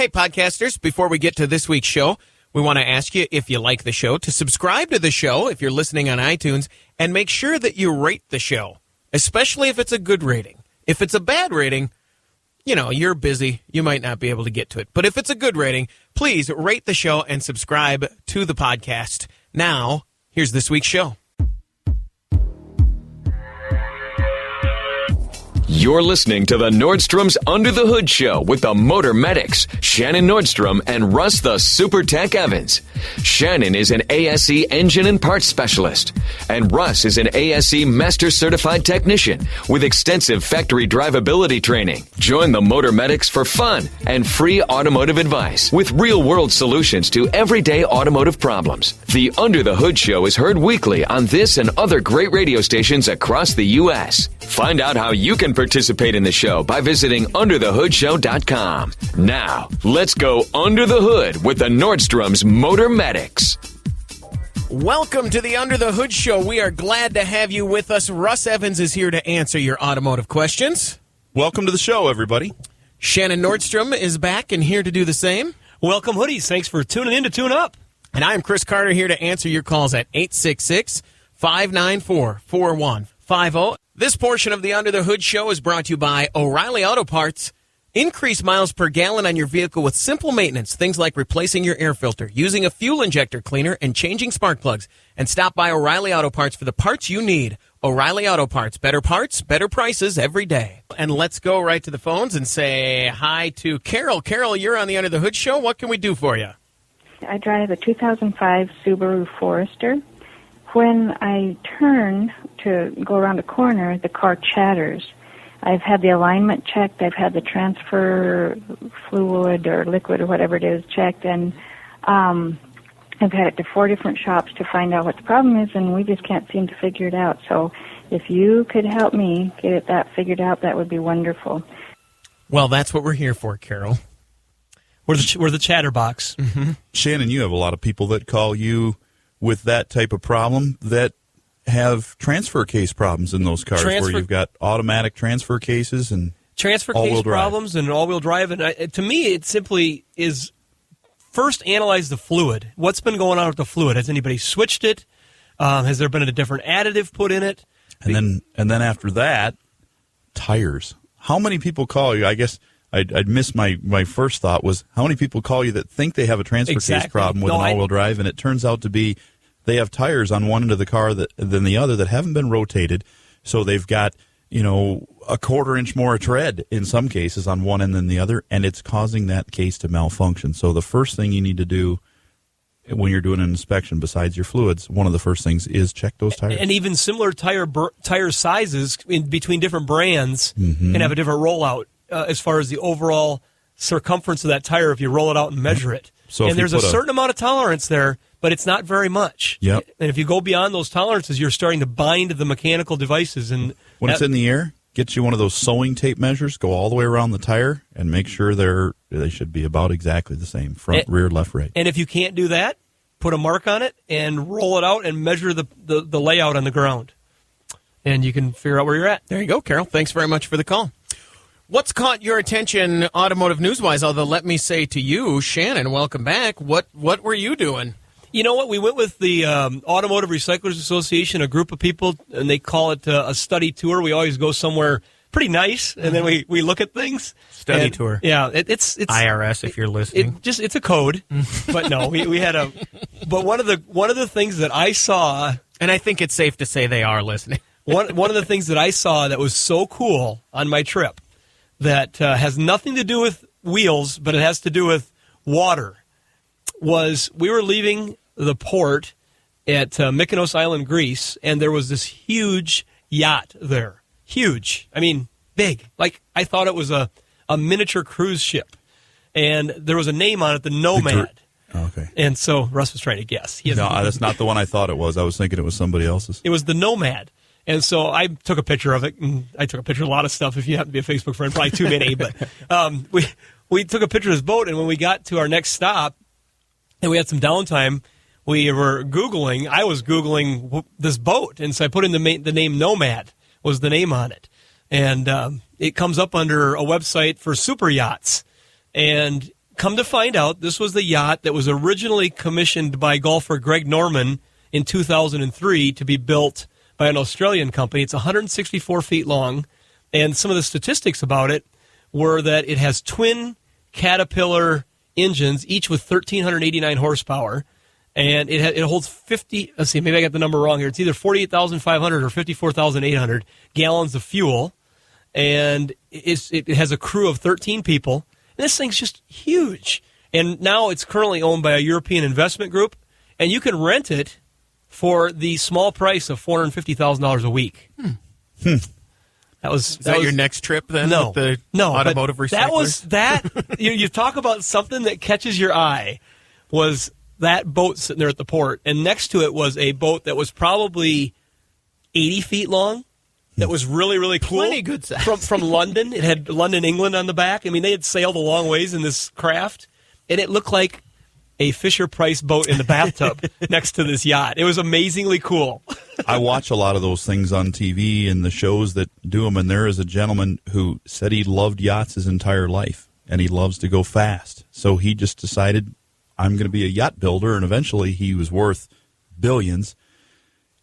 Hey, podcasters, before we get to this week's show, we want to ask you, if you like the show, to subscribe to the show if you're listening on iTunes, and make sure that you rate the show, especially if it's a good rating. If it's a bad rating, you know, you're busy. You might not be able to get to it. But if it's a good rating, please rate the show and subscribe to the podcast. Now, here's this week's show. You're listening to the Nordstrom's Under the Hood Show with the Motor Medics, Shannon Nordstrom and Russ the Super Tech Evans. Shannon is an ASE engine and parts specialist, and Russ is an ASE Master Certified Technician with extensive factory drivability training. Join the Motor Medics for fun and free automotive advice with real-world solutions to everyday automotive problems. The Under the Hood Show is heard weekly on this and other great radio stations across the U.S. Find out how you can participate in the show by visiting underthehoodshow.com. Now, let's go under the hood with the Nordstrom's Motor Medics. Welcome to the Under the Hood Show. We are glad to have you with us. Russ Evans is here to answer your automotive questions. Welcome to the show, everybody. Shannon Nordstrom is back and here to do the same. Welcome, hoodies. Thanks for tuning in to Tune Up. And I'm Chris Carter here to answer your calls at 866-594-4150. This portion of the Under the Hood Show is brought to you by O'Reilly Auto Parts. Increase miles per gallon on your vehicle with simple maintenance, things like replacing your air filter, using a fuel injector cleaner, and changing spark plugs. And stop by O'Reilly Auto Parts for the parts you need. O'Reilly Auto Parts, better prices every day. And let's go right to the phones and say hi to Carol. Carol, you're on the Under the Hood Show. What can we do for you? I drive a 2005 Subaru Forester. When I turn to go around a corner, the car chatters. I've had the alignment checked. I've had the transfer fluid or liquid or whatever it is checked, and I've had it to 4 different shops to find out what the problem is, and we just can't seem to figure it out. So if you could help me get that figured out, that would be wonderful. Well, that's what we're here for, Carol. We're the chatterbox. Mm-hmm. Shannon, you have a lot of people that call you with that type of problem that have transfer case problems in those cars, where you've got automatic transfer cases and transfer case problems and all-wheel drive. And to me, it simply is first analyze the fluid. What's been going on with the fluid? Has anybody switched it? Has there been a different additive put in it? And then after that, tires. How many people call you? I guess I'd miss my first thought was, how many people call you that think they have a transfer case problem with an all-wheel drive, and it turns out to be they have tires on one end of the car than the other that haven't been rotated, so they've got, a quarter-inch more tread in some cases on one end than the other, and it's causing that case to malfunction. So the first thing you need to do when you're doing an inspection, besides your fluids, one of the first things is check those tires. And even similar tire sizes in between different brands can have a different rollout as far as the overall circumference of that tire if you roll it out and measure it. So and there's a certain amount of tolerance there, but it's not very much. Yep. And if you go beyond those tolerances, you're starting to bind the mechanical devices. And when it's in the air, get you one of those sewing tape measures, go all the way around the tire, and make sure they should be about exactly the same, front, rear, left, right. And if you can't do that, put a mark on it and roll it out and measure the layout on the ground. And you can figure out where you're at. There you go, Carol. Thanks very much for the call. What's caught your attention automotive news-wise? Although let me say to you, Shannon, welcome back. What were you doing? You know what? We went with the Automotive Recyclers Association, a group of people, and they call it a study tour. We always go somewhere pretty nice, and then we look at things. Study tour. Yeah, it's IRS if you're listening. It's a code, but no, we had a. But one of the things that I saw, and I think it's safe to say they are listening. one of the things that I saw that was so cool on my trip that has nothing to do with wheels, but it has to do with water, was we were leaving the port at Mykonos Island, Greece, and there was this huge yacht there. Huge. I mean, big. Like, I thought it was a miniature cruise ship. And there was a name on it, the Nomad. Okay. And so Russ was trying to guess. No, that's not the one I thought it was. I was thinking it was somebody else's. It was the Nomad. And so I took a picture of it, and I took a picture of a lot of stuff. If you happen to be a Facebook friend, probably too many. But we took a picture of this boat, and when we got to our next stop, and we had some downtime, we were Googling. I was Googling this boat, and so I put in the name Nomad was the name on it. And it comes up under a website for super yachts. And come to find out, this was the yacht that was originally commissioned by golfer Greg Norman in 2003 to be built by an Australian company. It's 164 feet long, and some of the statistics about it were that it has twin Caterpillar engines, each with 1,389 horsepower, and it holds 50, let's see, maybe I got the number wrong here. It's either 48,500 or 54,800 gallons of fuel, and it has a crew of 13 people. And this thing's just huge. And now it's currently owned by a European investment group, and you can rent it for the small price of $450,000 a week. That was your next trip then? No, with the automotive recycler? You talk about something that catches your eye. Was that boat sitting there at the port, and next to it was a boat that was probably 80 feet long. That was really, really cool. Plenty good size. From London. It had London, England on the back. I mean, they had sailed a long ways in this craft, and it looked like a Fisher-Price boat in the bathtub next to this yacht. It was amazingly cool. I watch a lot of those things on TV and the shows that do them, and there is a gentleman who said he loved yachts his entire life, and he loves to go fast. So he just decided, I'm going to be a yacht builder, and eventually he was worth billions.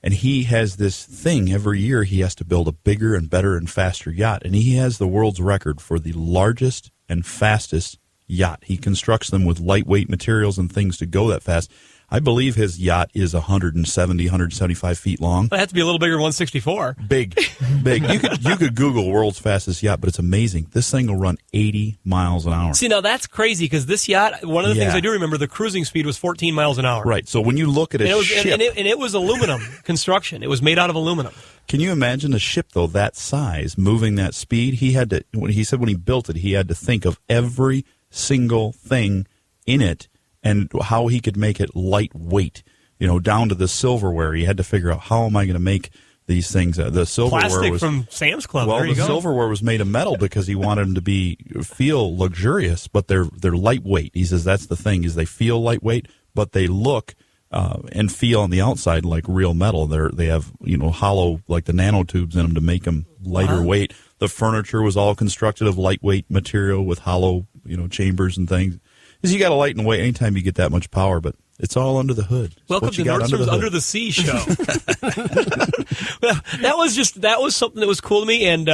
And he has this thing every year he has to build a bigger and better and faster yacht. And he has the world's record for the largest and fastest yacht. He constructs them with lightweight materials and things to go that fast. I believe his yacht is 170, 175 feet long. It has to be a little bigger than 164. Big. You could Google world's fastest yacht, but it's amazing. This thing will run 80 miles an hour. See, now that's crazy because this yacht, one of the things I do remember, the cruising speed was 14 miles an hour. Right. So when you look at a ship. And it was aluminum construction. It was made out of aluminum. Can you imagine a ship, though, that size, moving that speed? He said when he built it, he had to think of every single thing in it and how he could make it lightweight, down to the silverware. He had to figure out, how am I going to make these things? The silverware Plastic was from Sam's Club. Well, there you the go. silverware was made of metal because he wanted them to feel luxurious, but they're lightweight. He says that's the thing, is they feel lightweight, but they look and feel on the outside like real metal. They have hollow, like the nanotubes in them to make them lighter weight. The furniture was all constructed of lightweight material with hollow chambers and things. Because you got to lighten weight anytime you get that much power, but it's all under the hood. It's Welcome to Nordstrom's Under the Sea show. Well, that was something that was cool to me, and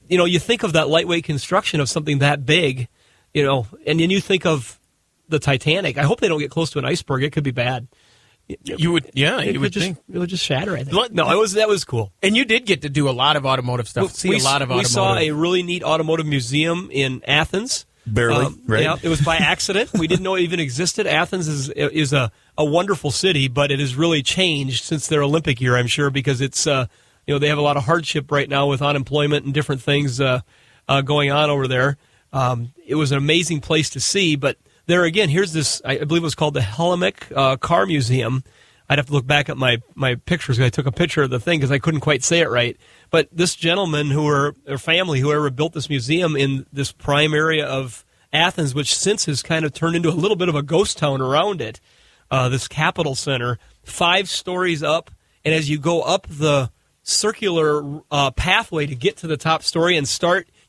you think of that lightweight construction of something that big, and then you think of the Titanic. I hope they don't get close to an iceberg. It could be bad. You would think it would just shatter. I think. No, that was cool. And you did get to do a lot of automotive stuff. We saw a really neat automotive museum in Athens. Barely, right? Yeah, it was by accident. We didn't know it even existed. Athens is a wonderful city, but it has really changed since their Olympic year, I'm sure, because it's they have a lot of hardship right now with unemployment and different things going on over there. It was an amazing place to see, but there again, here's this, I believe it was called the Hellenic Car Museum. I'd have to look back at my pictures because I took a picture of the thing because I couldn't quite say it right. But this gentleman or family, whoever built this museum in this prime area of Athens, which since has kind of turned into a little bit of a ghost town around it, this Capitol Center, 5 stories up. And as you go up the circular pathway to get to the top story and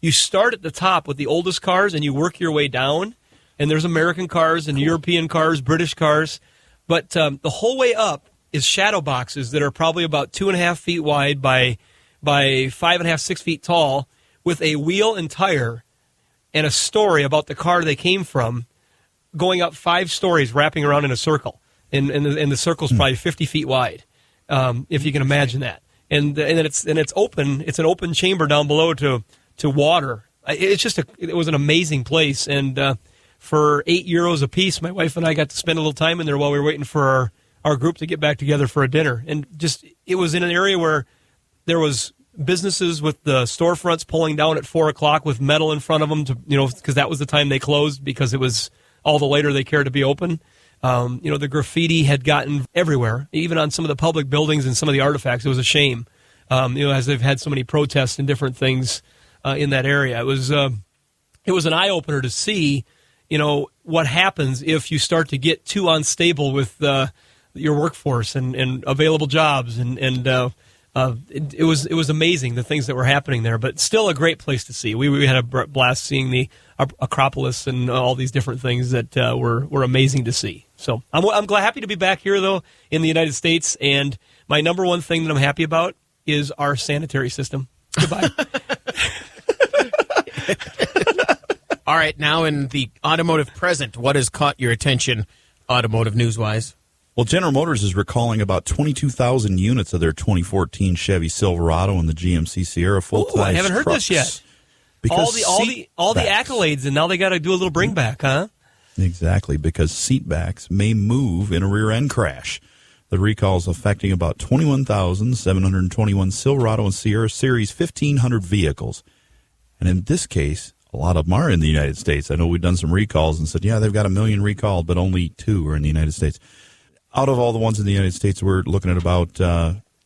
you start at the top with the oldest cars and you work your way down. And there's American cars and European cars, British cars. But the whole way up is shadow boxes that are probably about 2.5 feet wide by 5.5, 6 feet tall, with a wheel and tire and a story about the car they came from, going up 5 stories, wrapping around in a circle, and the circle's probably 50 feet wide, if you can imagine that. And it's open. It's an open chamber down below to water. It was an amazing place, and for €8 a piece, my wife and I got to spend a little time in there while we were waiting for our group to get back together for a dinner. And it was in an area where there was businesses with the storefronts pulling down at 4 o'clock with metal in front of them because that was the time they closed because it was all the later they cared to be open. The graffiti had gotten everywhere, even on some of the public buildings and some of the artifacts. It was a shame, as they've had so many protests and different things in that area. It was an eye opener to see what happens if you start to get too unstable with your workforce and available jobs and it was amazing, the things that were happening there, but still a great place to see. We had a blast seeing the Acropolis and all these different things that were amazing to see. So I'm happy to be back here, though, in the United States, and my number one thing that I'm happy about is our sanitary system. Goodbye. All right, now in the automotive present, what has caught your attention automotive news-wise? Well, General Motors is recalling about 22,000 units of their 2014 Chevy Silverado and the GMC Sierra full-size I haven't heard trucks. this yet. Because all the accolades, and now they got to do a little bring back, huh? Exactly, because seat backs may move in a rear-end crash. The recall is affecting about 21,721 Silverado and Sierra Series 1,500 vehicles. And in this case, a lot of them are in the United States. I know we've done some recalls and said, yeah, they've got 1 million recalled, but only 2 are in the United States. Out of all the ones in the United States, we're looking at about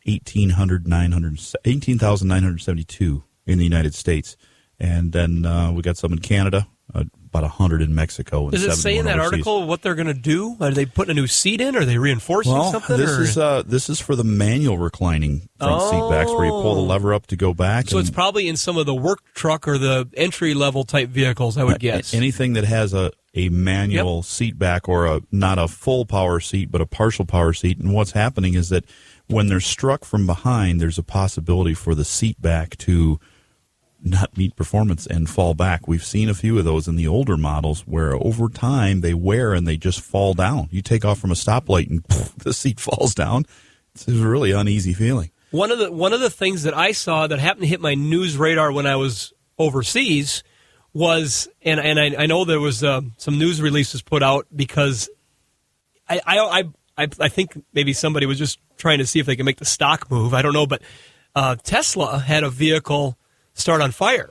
18,972 in the United States. And then we got some in Canada, about 100 in Mexico. And Does it say in that article what they're going to do? Are they putting a new seat in? Are they reinforcing something? This is for the manual reclining front seat backs where you pull the lever up to go back. So it's probably in some of the work truck or the entry-level type vehicles, I would guess. Anything that has a manual seat back or not a full power seat but a partial power seat. And what's happening is that when they're struck from behind, there's a possibility for the seat back to not meet performance and fall back. We've seen a few of those in the older models where over time they wear and they just fall down. You take off from a stoplight and the seat falls down. It's a really uneasy feeling. One of the things that I saw that happened to hit my news radar when I was overseas was, and I know there was some news releases put out because I think maybe somebody was just trying to see if they could make the stock move. I don't know, but Tesla had a vehicle start on fire,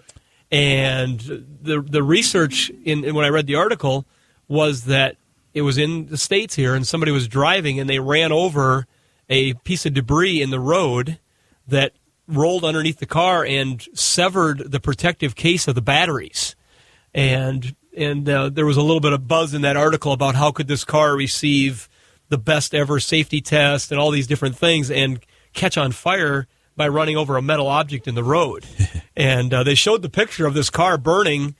and the research in when I read the article was that it was in the States here, and somebody was driving and they ran over a piece of debris in the road that rolled underneath the car and severed the protective case of the batteries. And there was a little bit of buzz in that article about how could this car receive the best ever safety test and all these different things and catch on fire by running over a metal object in the road. And they showed the picture of this car burning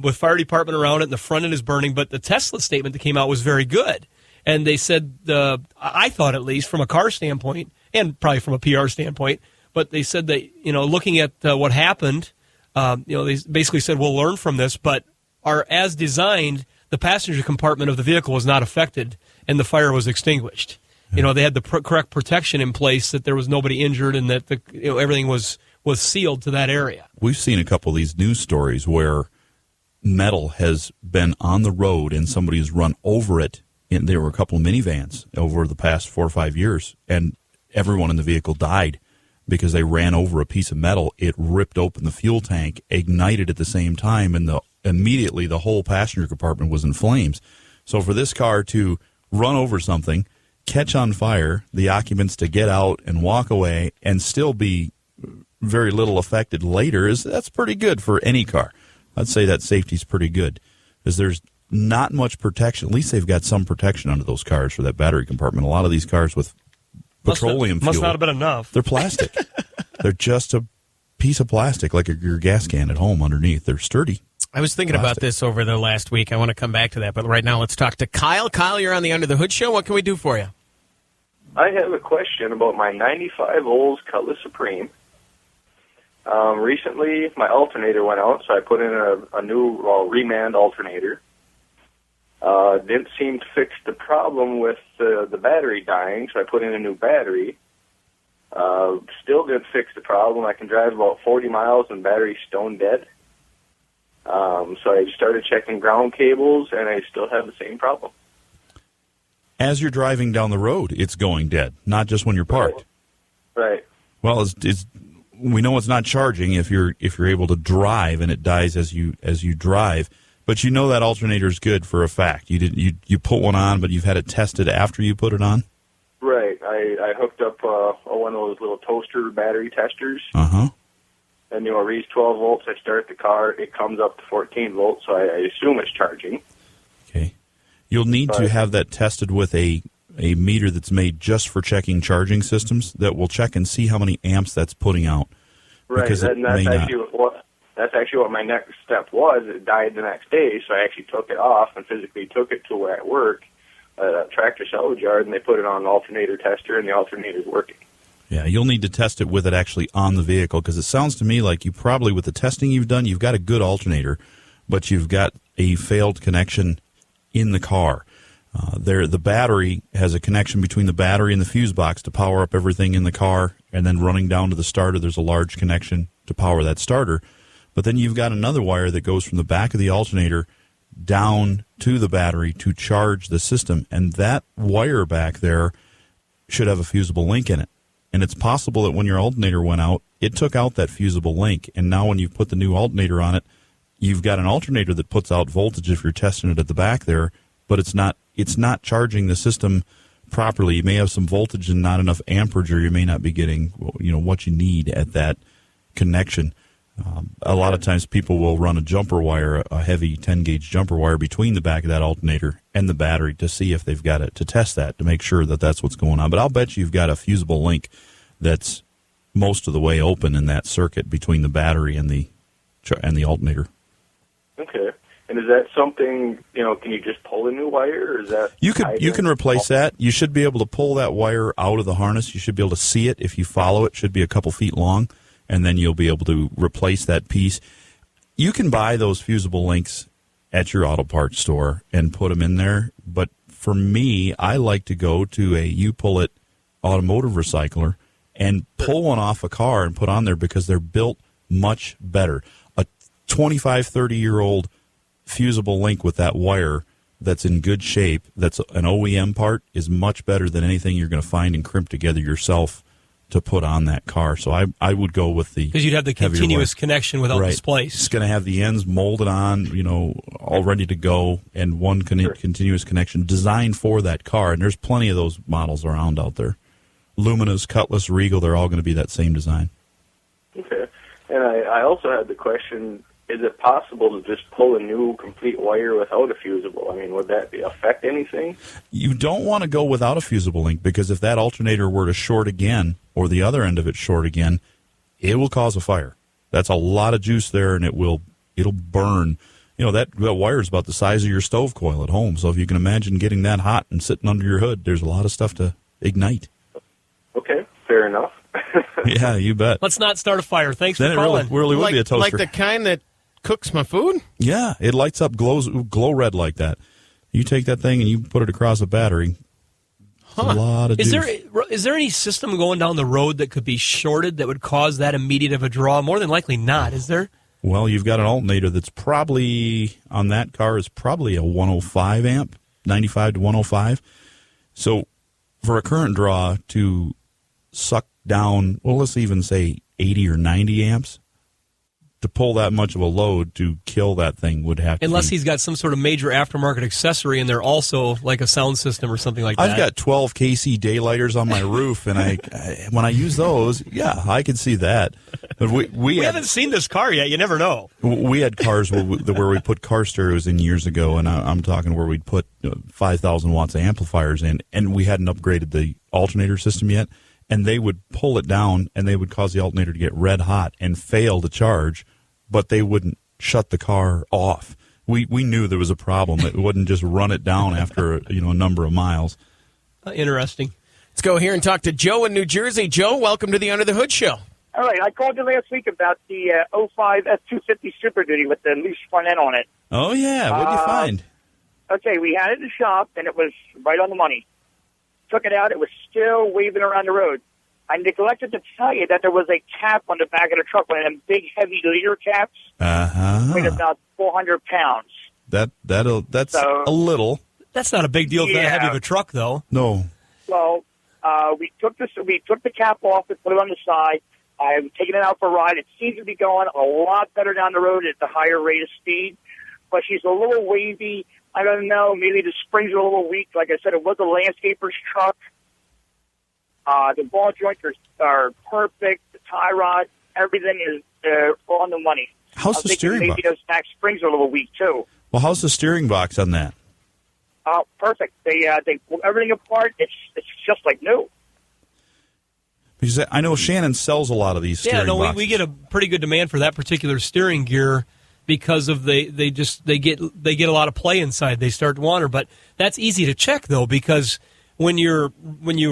with fire department around it, and the front end is burning, but the Tesla statement that came out was very good. And they said, I thought at least from a car standpoint, and probably from a PR standpoint, but they said that, looking at what happened, they basically said, we'll learn from this, but as designed, the passenger compartment of the vehicle was not affected, and the fire was extinguished. They had the correct protection in place, that there was nobody injured, and that everything was sealed to that area. We've seen a couple of these news stories where metal has been on the road and somebody has run over it. And there were a couple of minivans over the past 4 or 5 years, and everyone in the vehicle died because they ran over a piece of metal. It ripped open the fuel tank, ignited at the same time, and immediately the whole passenger compartment was in flames. So for this car to run over something, catch on fire, the occupants to get out and walk away and still be very little affected later, that's pretty good for any car. I'd say that safety's pretty good, because there's not much protection. At least they've got some protection under those cars for that battery compartment. A lot of these cars with petroleum fuel, must not have been enough. They're plastic. They're just a piece of plastic, like your gas can at home underneath. They're sturdy. I was thinking about this over the last week. I want to come back to that, but right now let's talk to Kyle. Kyle, you're on the Under the Hood Show. What can we do for you? I have a question about my 95 Olds Cutlass Supreme. Recently, my alternator went out, so I put in a new remand alternator. Didn't seem to fix the problem with the battery dying, so I put in a new battery. Still didn't fix the problem. I can drive about 40 miles and battery's stone dead. So I started checking ground cables, and I still have the same problem. As you're driving down the road, it's going dead, not just when you're parked. Right. Well, we know it's not charging if you're able to drive, and it dies as you drive. But that alternator is good for a fact. You put one on, but you've had it tested after you put it on? Right. I hooked up one of those little toaster battery testers. Uh-huh. And, it reads 12 volts. I start the car. It comes up to 14 volts, so I assume it's charging. Okay. You'll need to have that tested with a a meter that's made just for checking charging systems that will check and see how many amps that's putting out. Right, Because and that's actually what my next step was. It died the next day, so I actually took it off and physically took it to where I work, a tractor salvage yard, and they put it on an alternator tester, and the alternator's working. Yeah, you'll need to test it with it actually on the vehicle, because it sounds to me like you probably, with the testing you've done, you've got a good alternator, but you've got a failed connection in the car. The battery has a connection between the battery and the fuse box to power up everything in the car, and then running down to the starter, there's a large connection to power that starter. But then you've got another wire that goes from the back of the alternator down to the battery to charge the system, and that wire back there should have a fusible link in it. And it's possible that when your alternator went out, it took out that fusible link, and now when you put the new alternator on it, you've got an alternator that puts out voltage if you're testing it at the back there, but it's not charging the system properly. You may have some voltage and not enough amperage, or you may not be getting what you need at that connection. A lot of times people will run a jumper wire, a heavy 10-gauge jumper wire between the back of that alternator and the battery to see if they've got it, to test that, to make sure that that's what's going on. But I'll bet you've got a fusible link that's most of the way open in that circuit between the battery and the alternator. Okay. And is that something, can you just pull a new wire, or is that... You can replace that. You should be able to pull that wire out of the harness. You should be able to see it if you follow it. It should be a couple feet long, and then you'll be able to replace that piece. You can buy those fusible links at your auto parts store and put them in there, but for me, I like to go to a U-Pull-It automotive recycler and pull one off a car and put on there, because they're built much better. A 25, 30-year-old fusible link with that wire that's in good shape, that's an OEM part, is much better than anything you're going to find and crimp together yourself to put on that car. So I would go with the... Because you'd have the continuous connection without displace. It's going to have the ends molded on, all ready to go, and one continuous connection designed for that car. And there's plenty of those models around out there. Lumina's, Cutlass, Regal, they're all going to be that same design. Okay. And I also had the question, is it possible to just pull a new complete wire without a fusible? I mean, would that affect anything? You don't want to go without a fusible link, because if that alternator were to short again, or the other end of it short again, it will cause a fire. That's a lot of juice there, and it'll burn. That wire is about the size of your stove coil at home, so if you can imagine getting that hot and sitting under your hood, there's a lot of stuff to ignite. Okay, fair enough. Yeah, you bet. Let's not start a fire. Thanks for calling. It really would be a toaster. Like the kind that cooks my food? Yeah, it lights up, glow red like that. You take that thing and you put it across a battery. It's a lot of juice. Is there any system going down the road that could be shorted that would cause that immediate of a draw? More than likely not, is there? Well, you've got an alternator that's probably, on that car, is probably a 105 amp, 95 to 105. So for a current draw to suck down, well, let's even say 80 or 90 amps, to pull that much of a load to kill that thing would have to Unless he's got some sort of major aftermarket accessory and they're also like a sound system or something like that. I've got 12 KC daylighters on my roof, and when I use those, yeah, I can see that. But we haven't seen this car yet. You never know. We had cars where we put car stereos in years ago, and I'm talking where we'd put 5,000 watts of amplifiers in, and we hadn't upgraded the alternator system yet, and they would pull it down, and they would cause the alternator to get red hot and fail to charge, but they wouldn't shut the car off. We knew there was a problem. It wouldn't just run it down after a number of miles. Interesting. Let's go here and talk to Joe in New Jersey. Joe, welcome to the Under the Hood Show. All right, I called you last week about the 05 F250 Super Duty with the loose front end on it. Oh, yeah. What did you find? Okay, we had it in the shop, and it was right on the money. Took it out. It was still waving around the road. I neglected to tell you that there was a cap on the back of the truck, one of them big, heavy leader caps, weighed about 400 pounds. That's a little. That's not a big deal for that heavy of a truck, though. No. Well, we took the cap off and put it on the side. I'm taking it out for a ride. It seems to be going a lot better down the road at the higher rate of speed, but she's a little wavy. I don't know. Maybe the springs are a little weak. Like I said, it was a landscaper's truck. The ball joints are perfect. The tie rod, everything is on the money. How's the steering box? Maybe those back springs are a little weak, too. Well, how's the steering box on that? Perfect. They pull everything apart. It's just like new. Because I know Shannon sells a lot of these steering boxes. We get a pretty good demand for that particular steering gear because of they get a lot of play inside. They start to wander, but that's easy to check though, because when you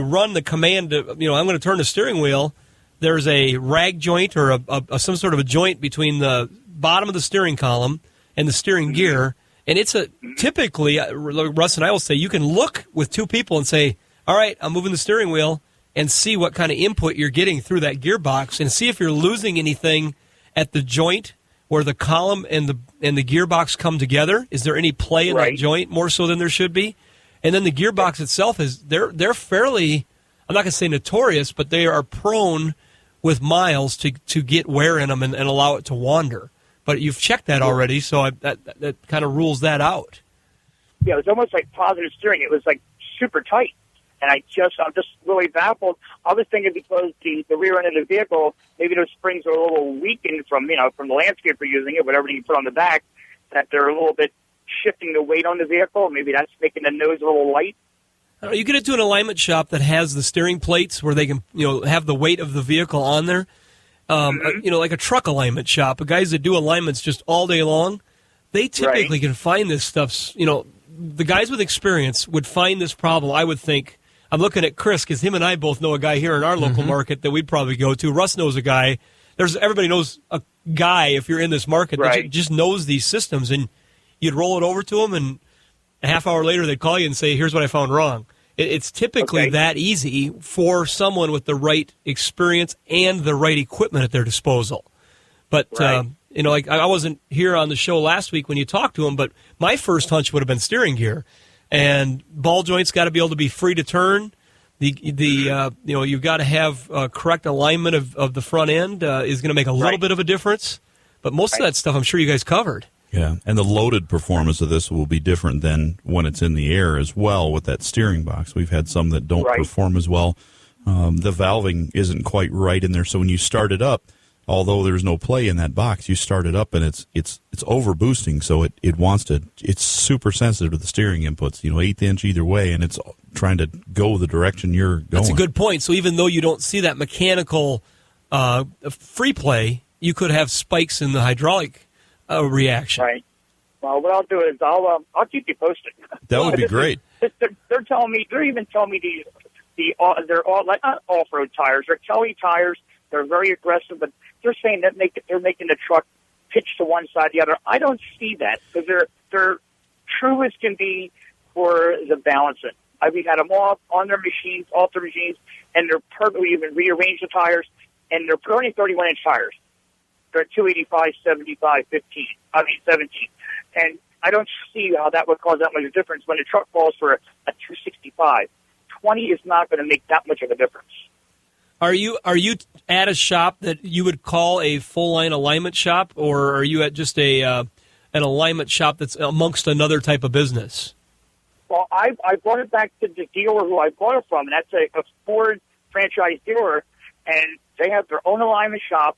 run the command to, I'm going to turn the steering wheel, there's a rag joint or some sort of a joint between the bottom of the steering column and the steering gear, and it's typically, Russ and I will say, you can look with two people and say, all right, I'm moving the steering wheel, and see what kind of input you're getting through that gearbox, and see if you're losing anything at the joint where the column and the gearbox come together. Is there any play in that joint more so than there should be? And then the gearbox itself they're fairly, I'm not going to say notorious, but they are prone with miles to get wear in them and allow it to wander. But you've checked that already, so that kind of rules that out. Yeah, it was almost like positive steering. It was like super tight. And I'm just really baffled. I was thinking because the rear end of the vehicle, maybe those springs are a little weakened from the landscaper using it, whatever you put on the back, that they're a little bit shifting the weight on the vehicle. Maybe that's making the nose a little light. You get into an alignment shop that has the steering plates where they can have the weight of the vehicle on there. Like a truck alignment shop, guys that do alignments just all day long, they typically can find this stuff. The guys with experience would find this problem, I would think. I'm looking at Chris because him and I both know a guy here in our local market that we'd probably go to. Russ knows a guy. Everybody knows a guy if you're in this market that just knows these systems, and you'd roll it over to them, and a half hour later they'd call you and say, here's what I found wrong. It's typically that easy for someone with the right experience and the right equipment at their disposal. But, I wasn't here on the show last week when you talked to him, but my first hunch would have been steering gear. And ball joints got to be able to be free to turn. You've got to have correct alignment of the front end is going to make a little bit of a difference. But most of that stuff I'm sure you guys covered. Yeah, and the loaded performance of this will be different than when it's in the air as well with that steering box. We've had some that don't perform as well. The valving isn't quite right in there, so when you start it up, although there's no play in that box, you start it up and it's over boosting, so it wants to. It's super sensitive to the steering inputs, 1/8 inch either way, and it's trying to go the direction you're going. That's a good point. So even though you don't see that mechanical free play, you could have spikes in the hydraulic reaction. Right. Well, what I'll do is I'll keep you posted. That would be great. They're telling me. They're even telling me they're all like not off-road tires. They're Kelly tires. They're very aggressive, but they're saying that they're making the truck pitch to one side or the other. I don't see that because they're true as can be for the balancing. We've had them off on their machines, off their machines, and they're perfectly even rearranged the tires, and they're only 31-inch tires. They're 285, 75, 17. And I don't see how that would cause that much of a difference when the truck falls for a 265. 20 is not going to make that much of a difference. Are you at a shop that you would call a full-line alignment shop, or are you at just an alignment shop that's amongst another type of business? Well, I brought it back to the dealer who I bought it from, and that's a Ford franchise dealer, and they have their own alignment shop,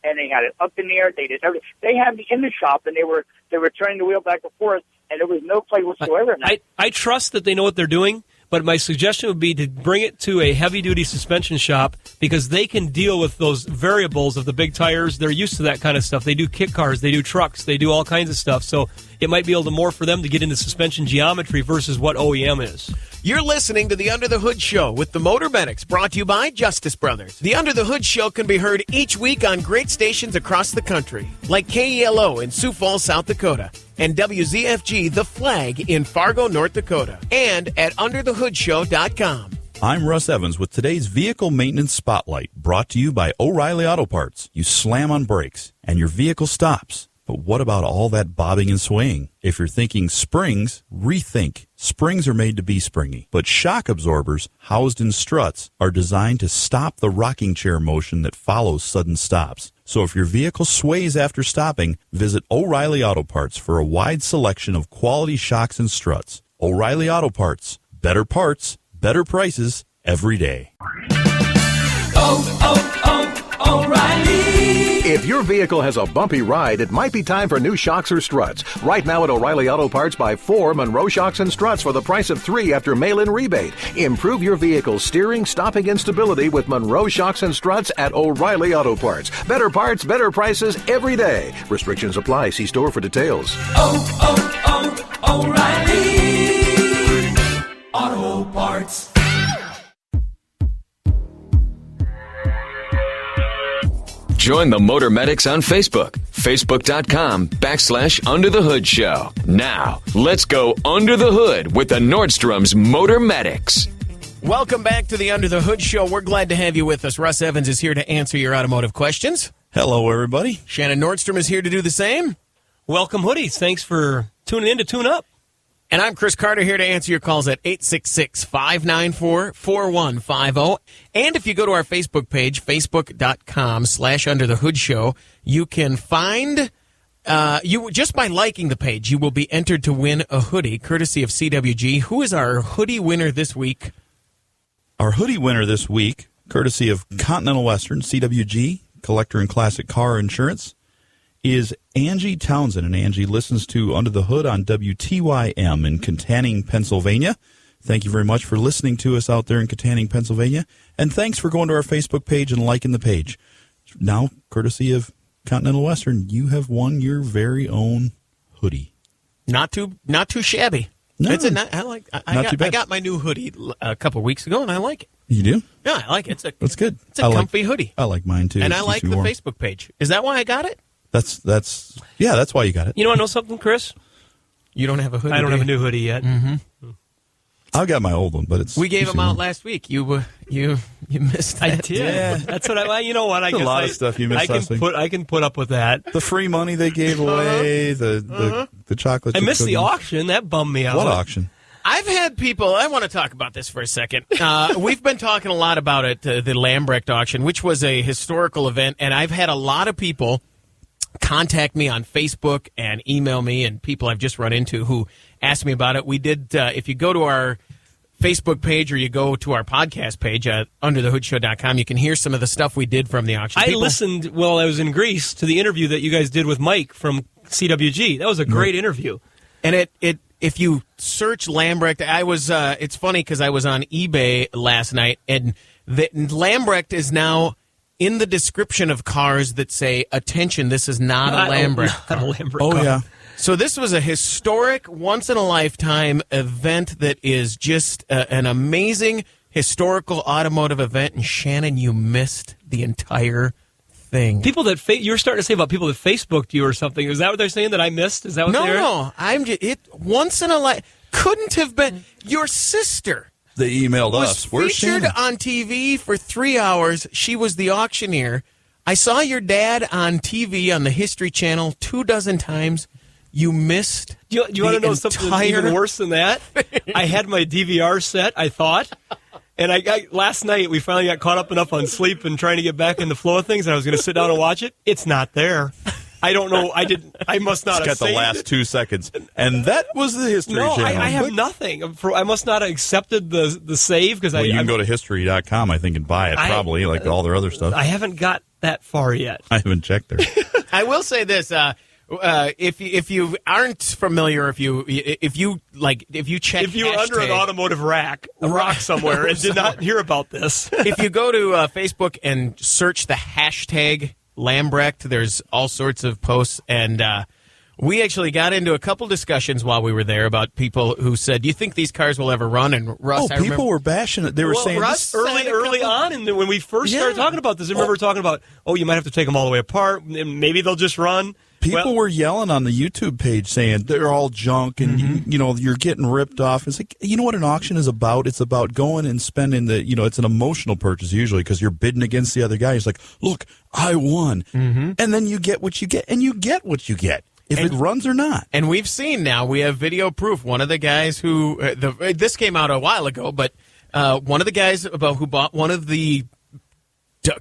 and they had it up in the air. They did everything. They had me in the shop, and they were turning the wheel back and forth, and there was no play whatsoever in that. I trust that they know what they're doing, but my suggestion would be to bring it to a heavy-duty suspension shop because they can deal with those variables of the big tires. They're used to that kind of stuff. They do kit cars. They do trucks. They do all kinds of stuff. So it might be able to more for them to get into suspension geometry versus what OEM is. You're listening to the Under the Hood Show with the Motor Medics, brought to you by Justice Brothers. The Under the Hood Show can be heard each week on great stations across the country, like KELO in Sioux Falls, South Dakota, and WZFG The Flag in Fargo, North Dakota, and at underthehoodshow.com. I'm Russ Evans with today's Vehicle Maintenance Spotlight, brought to you by O'Reilly Auto Parts. You slam on brakes, and your vehicle stops. But what about all that bobbing and swaying? If you're thinking springs, rethink. Springs are made to be springy, but shock absorbers housed in struts are designed to stop the rocking chair motion that follows sudden stops. So if your vehicle sways after stopping, visit O'Reilly Auto Parts for a wide selection of quality shocks and struts. O'Reilly Auto Parts. Better better prices every day. O'Reilly. If your vehicle has a bumpy ride, it might be time for new shocks or struts. Right now at O'Reilly Auto Parts, buy 4 Monroe shocks and struts for the price of 3 after mail-in rebate. Improve your vehicle's steering, stopping, and stability with Monroe shocks and struts at O'Reilly Auto Parts. Better parts, better prices every day. Restrictions apply. See store for details. O'Reilly Auto Parts. Join the Motor Medics on Facebook. Facebook.com/Under the Hood Show. Now, let's go under the hood with the Nordstrom's Motor Medics. Welcome back to the Under the Hood Show. We're glad to have you with us. Russ Evans is here to answer your automotive questions. Hello, everybody. Shannon Nordstrom is here to do the same. Welcome, hoodies. Thanks for tuning in to Tune Up. And I'm Chris Carter here to answer your calls at 866-594-4150. And if you go to our Facebook page, facebook.com/Under the Hood Show, you can find, just by liking the page, you will be entered to win a hoodie, courtesy of CWG. Who is our hoodie winner this week? Our hoodie winner this week, courtesy of Continental Western, CWG, Collector and Classic Car Insurance, is Angie Townsend, and Angie listens to Under the Hood on WTYM in Katanning, Pennsylvania. Thank you very much for listening to us out there in Katanning, Pennsylvania, and thanks for going to our Facebook page and liking the page. Now, courtesy of Continental Western, you have won your very own hoodie. Not too shabby. No, I got my new hoodie a couple weeks ago, and I like it. You do? Yeah, I like it. That's good. It's a comfy hoodie. I like mine too. And I like the Facebook page. Is that why I got it? That's why you got it. You know, I know something, Chris? You don't have a hoodie. I don't have a new hoodie yet. Mm-hmm. I've got my old one, but it's. We gave them out last week. You missed that. I did. Yeah. That's what I. You know what? I guess a lot of stuff you missed last week. I can put up with that. The free money they gave away, the chocolate. I missed the cookies. auction. That bummed me out. What auction? I've had people. I want to talk about this for a second. We've been talking a lot about it, the Lambrecht auction, which was a historical event, and I've had a lot of people contact me on Facebook and email me, and people I've just run into who asked me about it. We did, if you go to our Facebook page or you go to our podcast page at underthehoodshow.com, you can hear some of the stuff we did from the auction. I listened while I was in Greece to the interview that you guys did with Mike from CWG. That was a great interview. And if you search Lambrecht, it's funny because I was on eBay last night, and Lambrecht is now in the description of cars that say, attention, this is not a Lambrecht car. Oh, yeah. So this was a historic, once-in-a-lifetime event that is just an amazing historical automotive event. And, Shannon, you missed the entire thing. People that you were starting to say about people that Facebooked you or something. Is that what they're saying that I missed? Is that what No. Once in a life. Couldn't have been. Your sister. They emailed us. Was featured on TV for 3 hours. She was the auctioneer. I saw your dad on TV on the History Channel 24 times. You missed. Do you want to know something even worse than that? I had my DVR set, I thought. And last night, we finally got caught up enough on sleep and trying to get back in the flow of things, and I was going to sit down and watch it. It's not there. I don't know. I must not have saved it. It's got the last 2 seconds. And that was the History Channel. No, I have nothing. I must not have accepted the save. Because you can go to history.com, I think, and buy it, probably, like all their other stuff. I haven't got that far yet. I haven't checked there. I will say this. If you aren't familiar, if you check, if you were under an automotive rock somewhere and did not hear about this, if you go to Facebook and search the hashtag Lambrecht, there's all sorts of posts, and we actually got into a couple discussions while we were there about people who said, "Do you think these cars will ever run?" And Russ, people were bashing it. They were saying Russ early on, and when we first started talking about this, I remember talking about, you might have to take them all the way apart, and maybe they'll just run. People were yelling on the YouTube page saying they're all junk and, you're getting ripped off. It's like, you know what an auction is about? It's about going and spending it's an emotional purchase usually because you're bidding against the other guy. He's like, look, I won. Mm-hmm. And then you get what you get, and you get what you get. If it runs or not. And we've seen now, we have video proof. One of the guys who, this came out a while ago, but one of the guys who bought one of the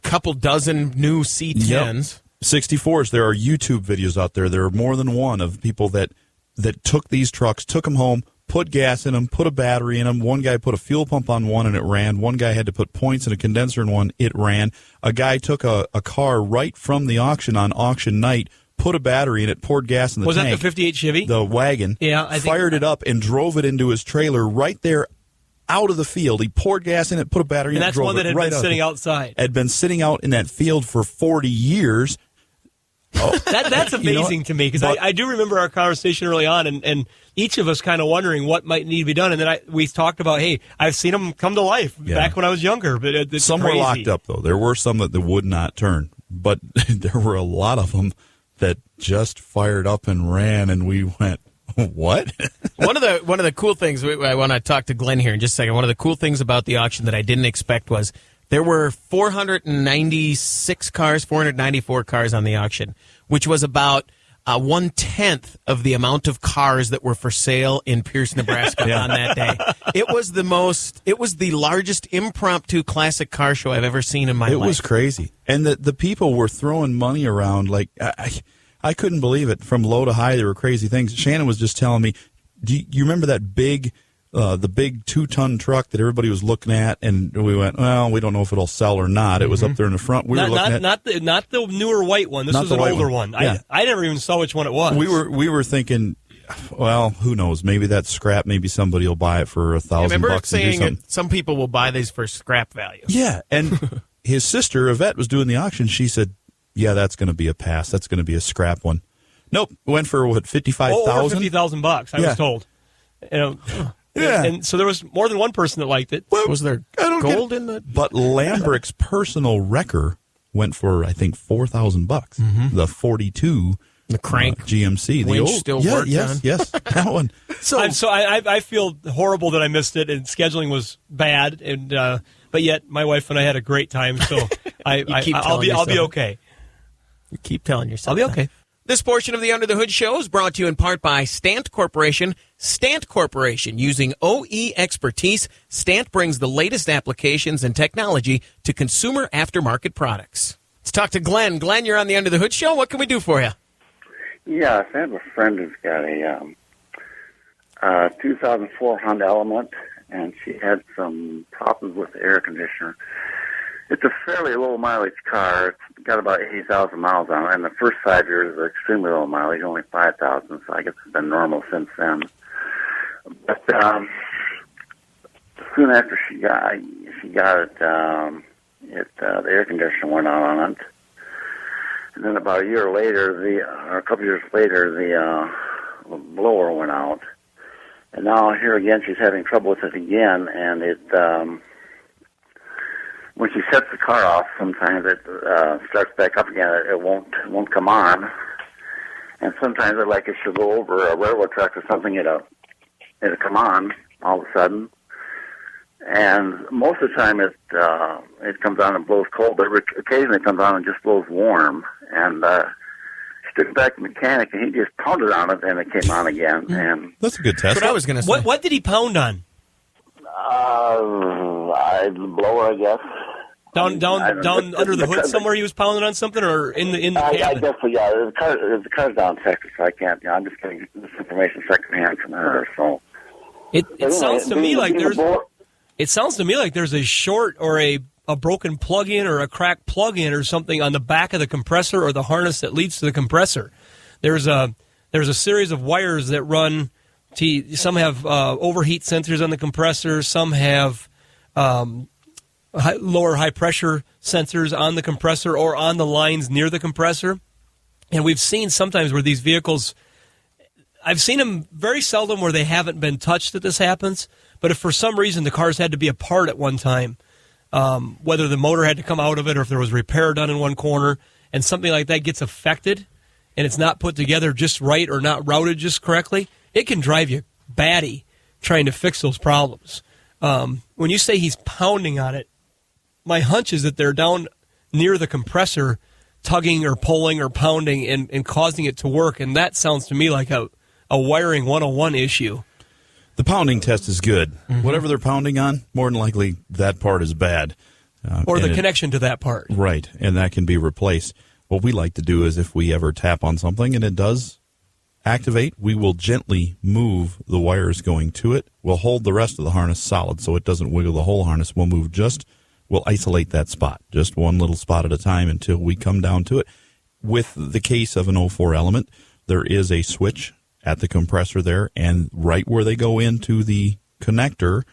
couple dozen new C10s. Yep. 64s, there are YouTube videos out there. There are more than one of people that took these trucks, took them home, put gas in them, put a battery in them. One guy put a fuel pump on one and it ran. One guy had to put points and a condenser in one. It ran. A guy took a car right from the auction on auction night, put a battery in it, poured gas in the tank. Was that the 58 Chevy? The wagon. Yeah, I think. Fired it up and drove it into his trailer right there out of the field. He poured gas in it, put a battery in it, and that's drove one that it had right been out. sitting outside. Had been sitting out in that field for 40 years. Oh. That's amazing to me, because I do remember our conversation early on, and each of us kind of wondering what might need to be done. And then we talked about, hey, I've seen them come to life back when I was younger. But it's some crazy. were locked up, though. There were some that would not turn. But there were a lot of them that just fired up and ran, and we went, what? One of the cool things, I want to talk to Glenn here in just a second. One of the cool things about the auction that I didn't expect was there were 494 cars on the auction, which was about 1/10 of the amount of cars that were for sale in Pierce, Nebraska on that day. It was the largest impromptu classic car show I've ever seen in my life. It was crazy. And the people were throwing money around like I couldn't believe it. From low to high, there were crazy things. Shannon was just telling me, do you remember that big 2-ton truck that everybody was looking at, and we went, well, we don't know if it'll sell or not. It was up there in the front. We were looking at not the newer white one. This was an older one. Yeah. I never even saw which one it was. We were thinking, well, who knows? Maybe that's scrap. Maybe somebody will buy it for $1,000. Remember saying some people will buy these for scrap value. Yeah, and his sister Yvette was doing the auction. She said, "Yeah, that's going to be a pass. That's going to be a scrap one." Nope, went for what, $55,000? Over $50,000. I was told. Yeah. And so there was more than one person that liked it. Well, was there gold in the? But Lambrick's personal wrecker went for, I think, $4,000. Mm-hmm. The 42, the crank GMC, the winch old, still worked on. Yes, that one. So I feel horrible that I missed it, and scheduling was bad, and but yet my wife and I had a great time. So I'll be okay. You keep telling yourself. I'll be okay. This portion of the Under the Hood show is brought to you in part by Stant Corporation. Stant Corporation, using OE expertise, Stant brings the latest applications and technology to consumer aftermarket products. Let's talk to Glenn. Glenn, you're on the Under the Hood show. What can we do for you? Yes, I have a friend who's got a 2004 Honda Element, and she had some problems with the air conditioner. It's a fairly low mileage car. It's got about 80,000 miles on it, and the first 5 years are extremely low mileage, only 5,000, so I guess it's been normal since then. But soon after she got it, the air conditioner went out on it. And then about a year later, or a couple years later, the blower went out. And now here again, she's having trouble with it again, and it when she sets the car off, sometimes it starts back up again. It won't come on, and sometimes it like it should go over a railroad track or something. It'll come on all of a sudden, and most of the time it comes on and blows cold, but occasionally it comes on and just blows warm. And she took it back to the mechanic, and he just pounded on it, and it came on again. And that's a good test. That's what I was going to say. What did he pound on? The blower, I guess. Down under the hood somewhere, he was pounding on something, or in the cabin? I guess so. Yeah, the car's down in Texas, so I can't. I'm just getting this information secondhand from her. So it sounds to me like there's a short or a broken plug-in or a cracked plug-in or something on the back of the compressor or the harness that leads to the compressor. There's a series of wires that run. Some have overheat sensors on the compressor. Some have lower high pressure sensors on the compressor or on the lines near the compressor. And we've seen sometimes where these vehicles, I've seen them very seldom where they haven't been touched that this happens. But if for some reason the cars had to be apart at one time, whether the motor had to come out of it or if there was repair done in one corner and something like that gets affected and it's not put together just right or not routed just correctly, it can drive you batty trying to fix those problems. When you say he's pounding on it, my hunch is that they're down near the compressor tugging or pulling or pounding and causing it to work, and that sounds to me like a wiring 101 issue. The pounding test is good. Mm-hmm. Whatever they're pounding on, more than likely that part is bad. Or the connection to that part. Right, and that can be replaced. What we like to do is if we ever tap on something and it does activate, we will gently move the wires going to it. We'll hold the rest of the harness solid so it doesn't wiggle the whole harness. We'll isolate that spot, just one little spot at a time until we come down to it. With the case of an 04 Element, there is a switch at the compressor there, and right where they go into the connector,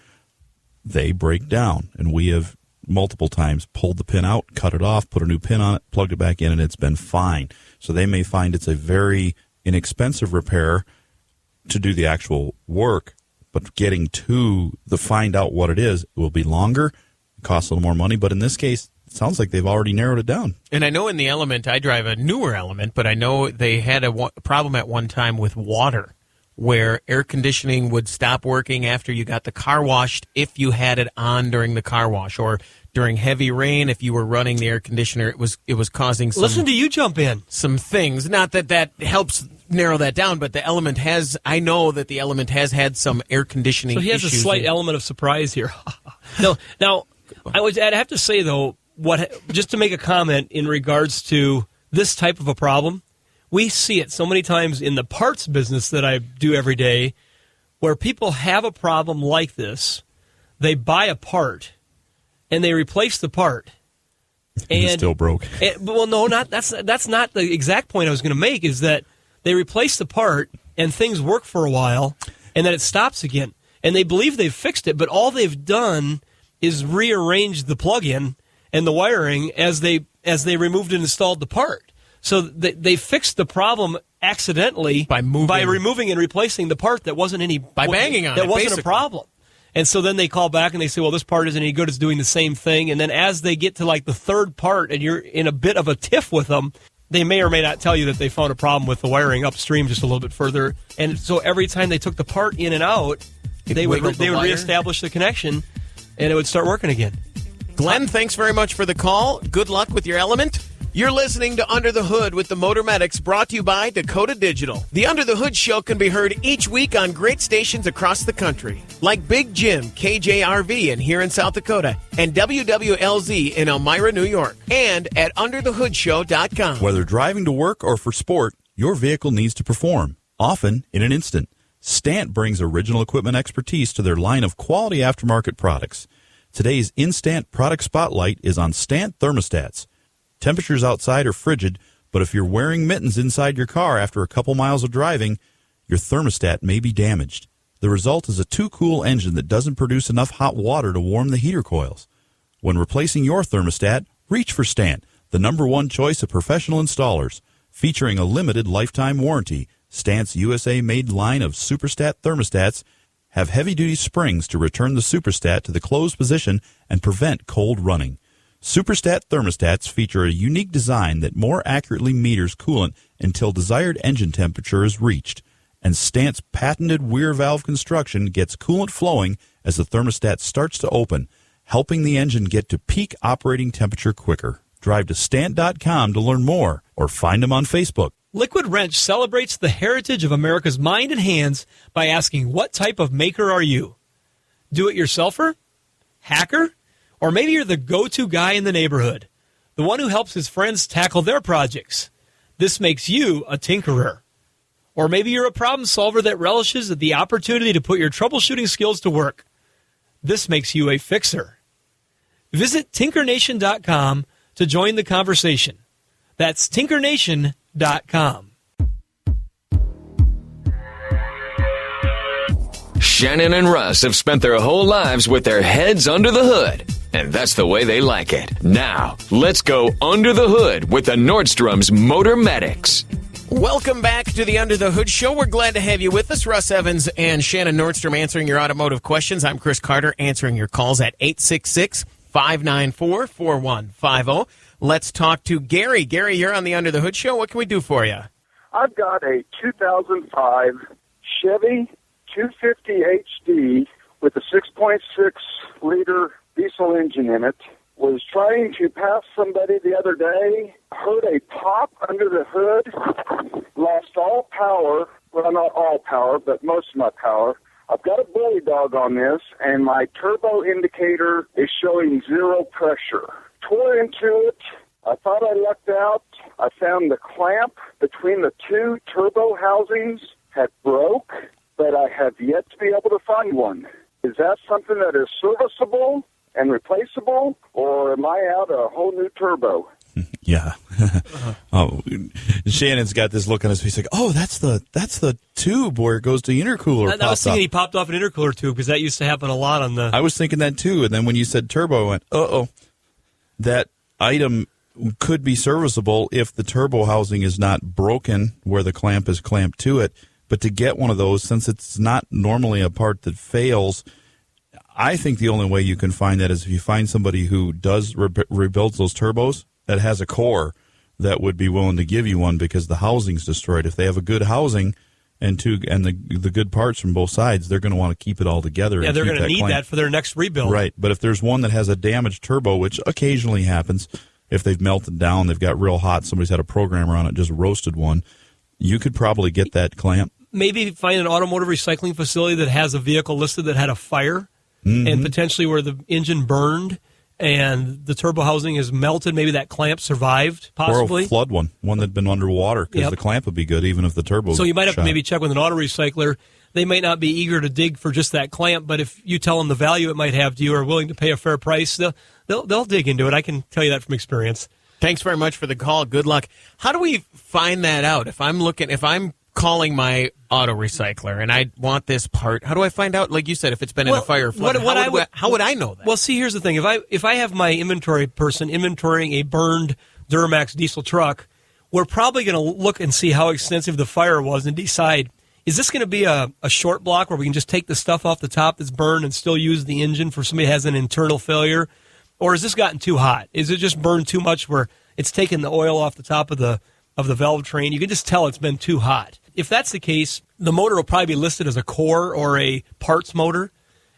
they break down. And we have multiple times pulled the pin out, cut it off, put a new pin on it, plugged it back in, and it's been fine. So they may find it's a very inexpensive repair to do the actual work, but getting to the find out what it is, it will be longer, it costs a little more money, but in this case, it sounds like they've already narrowed it down. And I know in the Element, I drive a newer Element, but I know they had a problem at one time with water, where air conditioning would stop working after you got the car washed if you had it on during the car wash, or during heavy rain if you were running the air conditioner. It was causing some... Listen to you jump in. Some things. Not that helps narrow that down, but the Element has... I know that the Element has had some air conditioning issues. So he has a slight element of surprise here. No, now, I'd have to say, though, just to make a comment in regards to this type of a problem, we see it so many times in the parts business that I do every day, where people have a problem like this, they buy a part, and they replace the part. And it's still broke. Well, no, that's not the exact point I was going to make, is that they replace the part, and things work for a while, and then it stops again. And they believe they've fixed it, but all they've done is rearrange the plug-in and the wiring as they removed and installed the part. So they fixed the problem accidentally by removing and replacing the part that wasn't banging on it. That wasn't a problem. And so then they call back and they say, well, this part isn't any good. It's doing the same thing. And then as they get to like the third part and you're in a bit of a tiff with them, they may or may not tell you that they found a problem with the wiring upstream just a little bit further. And so every time they took the part in and out, they would reestablish the connection and it would start working again. Glenn, thanks very much for the call. Good luck with your Element. You're listening to Under the Hood with the Motor Medics, brought to you by Dakota Digital. The Under the Hood show can be heard each week on great stations across the country, like Big Jim, KJRV in here in South Dakota, and WWLZ in Elmira, New York, and at underthehoodshow.com. Whether driving to work or for sport, your vehicle needs to perform, often in an instant. Stant brings original equipment expertise to their line of quality aftermarket products. Today's Instant Product Spotlight is on Stant thermostats. Temperatures outside are frigid, but if you're wearing mittens inside your car after a couple miles of driving, your thermostat may be damaged. The result is a too-cool engine that doesn't produce enough hot water to warm the heater coils. When replacing your thermostat, reach for Stant, the #1 choice of professional installers. Featuring a limited lifetime warranty, Stant's USA-made line of Superstat thermostats have heavy-duty springs to return the Superstat to the closed position and prevent cold running. Superstat thermostats feature a unique design that more accurately meters coolant until desired engine temperature is reached, and Stant's patented weir valve construction gets coolant flowing as the thermostat starts to open, helping the engine get to peak operating temperature quicker. Drive to Stant.com to learn more, or find them on Facebook. Liquid Wrench celebrates the heritage of America's mind and hands by asking, what type of maker are you? Do-it-yourselfer? Hacker? Or maybe you're the go-to guy in the neighborhood, the one who helps his friends tackle their projects. This makes you a tinkerer. Or maybe you're a problem solver that relishes the opportunity to put your troubleshooting skills to work. This makes you a fixer. Visit tinkernation.com to join the conversation. That's tinkernation.com. Shannon and Russ have spent their whole lives with their heads under the hood, and that's the way they like it. Now, let's go under the hood with the Nordstrom's Motor Medics. Welcome back to the Under the Hood Show. We're glad to have you with us. Russ Evans and Shannon Nordstrom answering your automotive questions. I'm Chris Carter answering your calls at 866-594-4150. Let's talk to Gary. Gary, you're on the Under the Hood Show. What can we do for you? I've got a 2005 Chevy 250 HD with a 6.6-liter diesel engine in it. Was trying to pass somebody the other day, heard a pop under the hood, lost all power. Well, not all power, but most of my power. I've got a bully dog on this, and my turbo indicator is showing 0 pressure. Tore into it. I thought I lucked out. I found the clamp between the two turbo housings had broke, but I have yet to be able to find one. Is that something that is serviceable and replaceable, or am I out a whole new turbo? Yeah. Oh, Shannon's got this look on his face like, oh, that's the tube where it goes to the intercooler. I was thinking he popped off an intercooler tube because that used to happen a lot on the... I was thinking that too, and then when you said turbo, I went, uh-oh. That item could be serviceable if the turbo housing is not broken where the clamp is clamped to it. But to get one of those, since it's not normally a part that fails, I think the only way you can find that is if you find somebody who does rebuilds those turbos that has a core that would be willing to give you one because the housing's destroyed. If they have a good housing and the good parts from both sides, they're going to want to keep it all together. Yeah, they're going to need clamp. that for their next rebuild. Right, but if there's one that has a damaged turbo, which occasionally happens, if they've melted down, they've got real hot, somebody's had a programmer on it, just roasted one, you could probably get that clamp. Maybe find an automotive recycling facility that has a vehicle listed that had a fire and potentially where the engine burned and the turbo housing is melted. Maybe that clamp survived, possibly. Or a flood one that'd been underwater, because the clamp would be good even if the turbo So you might have shot. to maybe check with an auto recycler. They might not be eager to dig for just that clamp, but if you tell them the value it might have to you or are willing to pay a fair price, they'll dig into it. I can tell you that from experience. Thanks very much for the call. Good luck. How do we find that out? If I'm calling my auto recycler and I want this part, how do I find out? Like you said, if it's been in a fire or flood, how would I know that? Well, see, here's the thing. If I have my inventory person inventorying a burned Duramax diesel truck, we're probably going to look and see how extensive the fire was and decide, is this going to be a short block where we can just take the stuff off the top that's burned and still use the engine for somebody who has an internal failure? Or has this gotten too hot? Is it just burned too much where it's taken the oil off the top of the valve train? You can just tell it's been too hot. If that's the case, the motor will probably be listed as a core or a parts motor.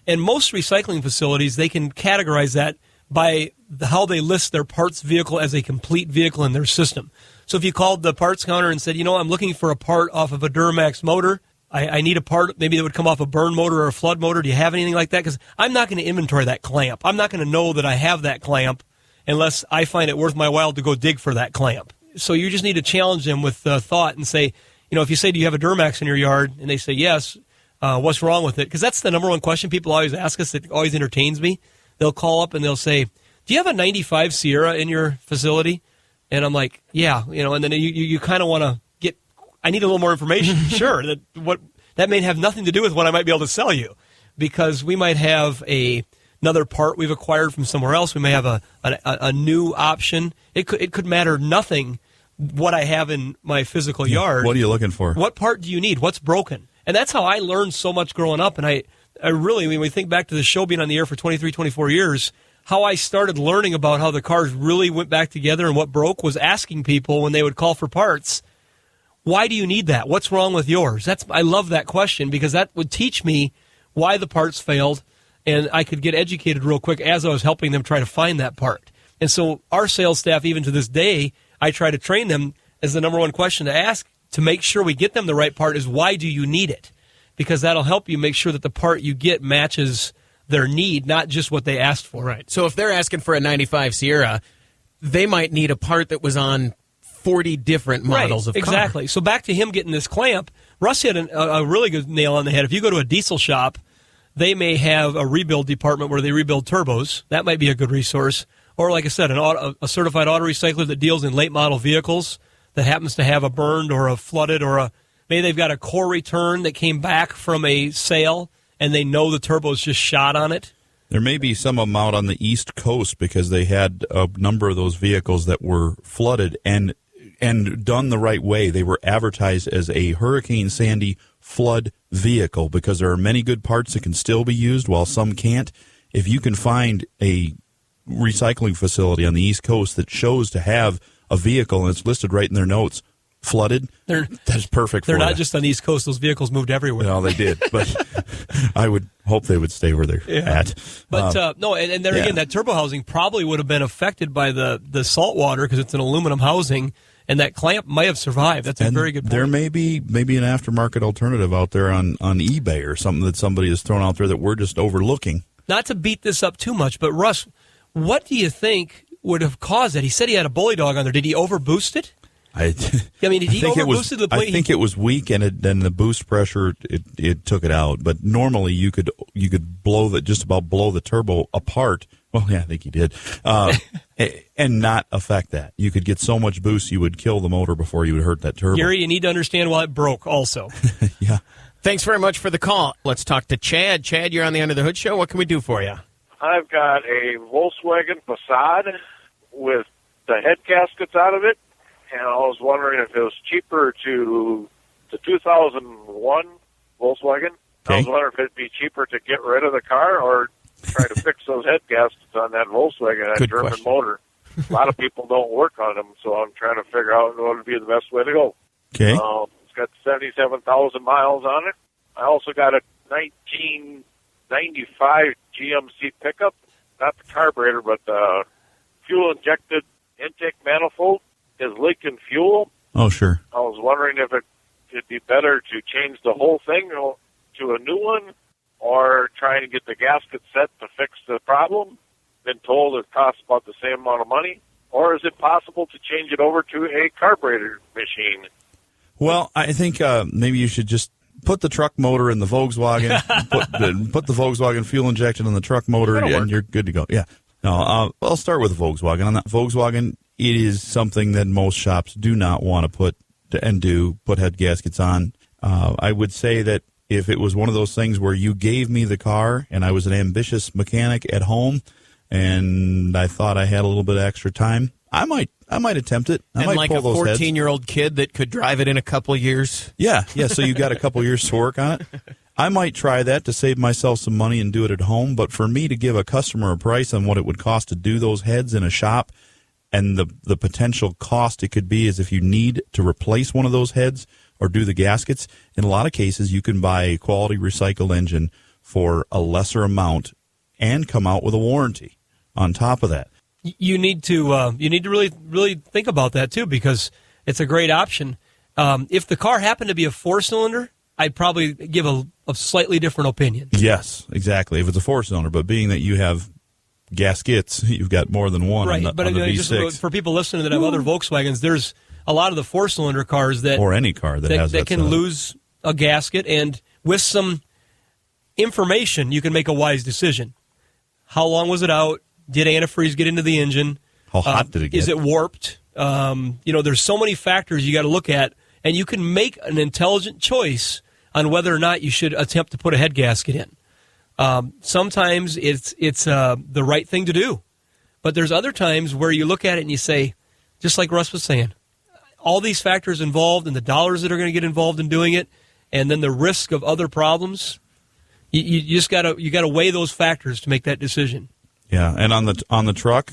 And most recycling facilities, they can categorize that by how they list their parts vehicle as a complete vehicle in their system. So if you called the parts counter and said, I'm looking for a part off of a Duramax motor, I need a part maybe that would come off a burn motor or a flood motor. Do you have anything like that? Because I'm not going to inventory that clamp. I'm not going to know that I have that clamp unless I find it worth my while to go dig for that clamp. So you just need to challenge them with thought and say, if you say, do you have a Duramax in your yard? And they say, yes, what's wrong with it? Because that's the number one question people always ask us that always entertains me. They'll call up and they'll say, do you have a 95 Sierra in your facility? And I'm like, yeah, and then you kind of want to get, I need a little more information. Sure, that may have nothing to do with what I might be able to sell you, because we might have another part we've acquired from somewhere else. We may have a new option. It could matter nothing what I have in my physical yard. What are you looking for? What part do you need? What's broken? And that's how I learned so much growing up. And I really, when we think back to the show being on the air for 23, 24 years, how I started learning about how the cars really went back together and what broke was asking people when they would call for parts, why do you need that? What's wrong with yours? I love that question, because that would teach me why the parts failed, and I could get educated real quick as I was helping them try to find that part. And so our sales staff, even to this day, I try to train them as the number one question to ask to make sure we get them the right part is, why do you need it? Because that'll help you make sure that the part you get matches their need, not just what they asked for. Right. So if they're asking for a 95 Sierra, they might need a part that was on 40 different models of car. Exactly. So back to him getting this clamp, Russ had a really good nail on the head. If you go to a diesel shop, they may have a rebuild department where they rebuild turbos. That might be a good resource. Or, like I said, a certified auto recycler that deals in late model vehicles that happens to have a burned or a flooded or maybe they've got a core return that came back from a sale and they know the turbo's just shot on it. There may be some of them out on the East Coast because they had a number of those vehicles that were flooded and done the right way. They were advertised as a Hurricane Sandy flood vehicle because there are many good parts that can still be used while some can't. If you can find a recycling facility on the East Coast that shows to have a vehicle and it's listed right in their notes, flooded, that's perfect for They're not you. just on the East Coast. Those vehicles moved everywhere. No, they did, but I would hope they would stay where they're at. But no, and there again, that turbo housing probably would have been affected by the salt water because it's an aluminum housing, and that clamp might have survived. That's a very good point. There may be an aftermarket alternative out there on eBay or something that somebody has thrown out there that we're just overlooking. Not to beat this up too much, but Russ, what do you think would have caused that? He said he had a bully dog on there. Did he overboost it? I mean, did he overboost to the point? I think it was weak, and then the boost pressure it took it out. But normally you could blow the turbo apart. Well, yeah, I think he did, and not affect that. You could get so much boost you would kill the motor before you would hurt that turbo. Gary, you need to understand why it broke. Also, yeah. Thanks very much for the call. Let's talk to Chad. Chad, you're on the Under the Hood Show. What can we do for you? I've got a Volkswagen Passat with the head gaskets out of it. And I was wondering if it was cheaper to the 2001 Volkswagen. Okay. I was wondering if it'd be cheaper to get rid of the car or try to fix those head gaskets on that Volkswagen, that German motor. A lot of people don't work on them, so I'm trying to figure out what would be the best way to go. Okay. It's got 77,000 miles on it. I also got a 1995 GMC pickup, not the carburetor, but the fuel-injected intake manifold is leaking fuel. Oh, sure. I was wondering if it'd be better to change the whole thing to a new one or trying to get the gasket set to fix the problem. Been told it costs about the same amount of money. Or is it possible to change it over to a carburetor machine? Well, I think maybe you should just put the truck motor in the Volkswagen, put the Volkswagen fuel injection in the truck motor, and you're good to go. Yeah. No, I'll start with the Volkswagen. On that Volkswagen, it is something that most shops do not want to put head gaskets on. I would say that if it was one of those things where you gave me the car and I was an ambitious mechanic at home and I thought I had a little bit of extra time, I might attempt it. I might like pull a those 14-year-old kid that could drive it in a couple of years. Yeah. So you got a couple of years to work on it. I might try that to save myself some money and do it at home. But for me to give a customer a price on what it would cost to do those heads in a shop, and the potential cost it could be is if you need to replace one of those heads or do the gaskets, in a lot of cases you can buy a quality recycled engine for a lesser amount and come out with a warranty on top of that. You need to really think about that too, because it's a great option. If the car happened to be a 4-cylinder, I'd probably give a slightly different opinion. Yes, exactly. If it's a 4-cylinder, but being that you have gaskets, you've got more than one. Right, on but the V6. just for people listening that have other Volkswagens, there's a lot of the 4-cylinder cars that or any car that has that can setup. lose a gasket, and with some information, you can make a wise decision. How long was it out? Did antifreeze get into the engine? How hot did it get? Is it warped? There's so many factors you got to look at, and you can make an intelligent choice on whether or not you should attempt to put a head gasket in. Sometimes it's the right thing to do, but there's other times where you look at it and you say, just like Russ was saying, all these factors involved and the dollars that are going to get involved in doing it, and then the risk of other problems. You just gotta weigh those factors to make that decision. Yeah, and on the truck,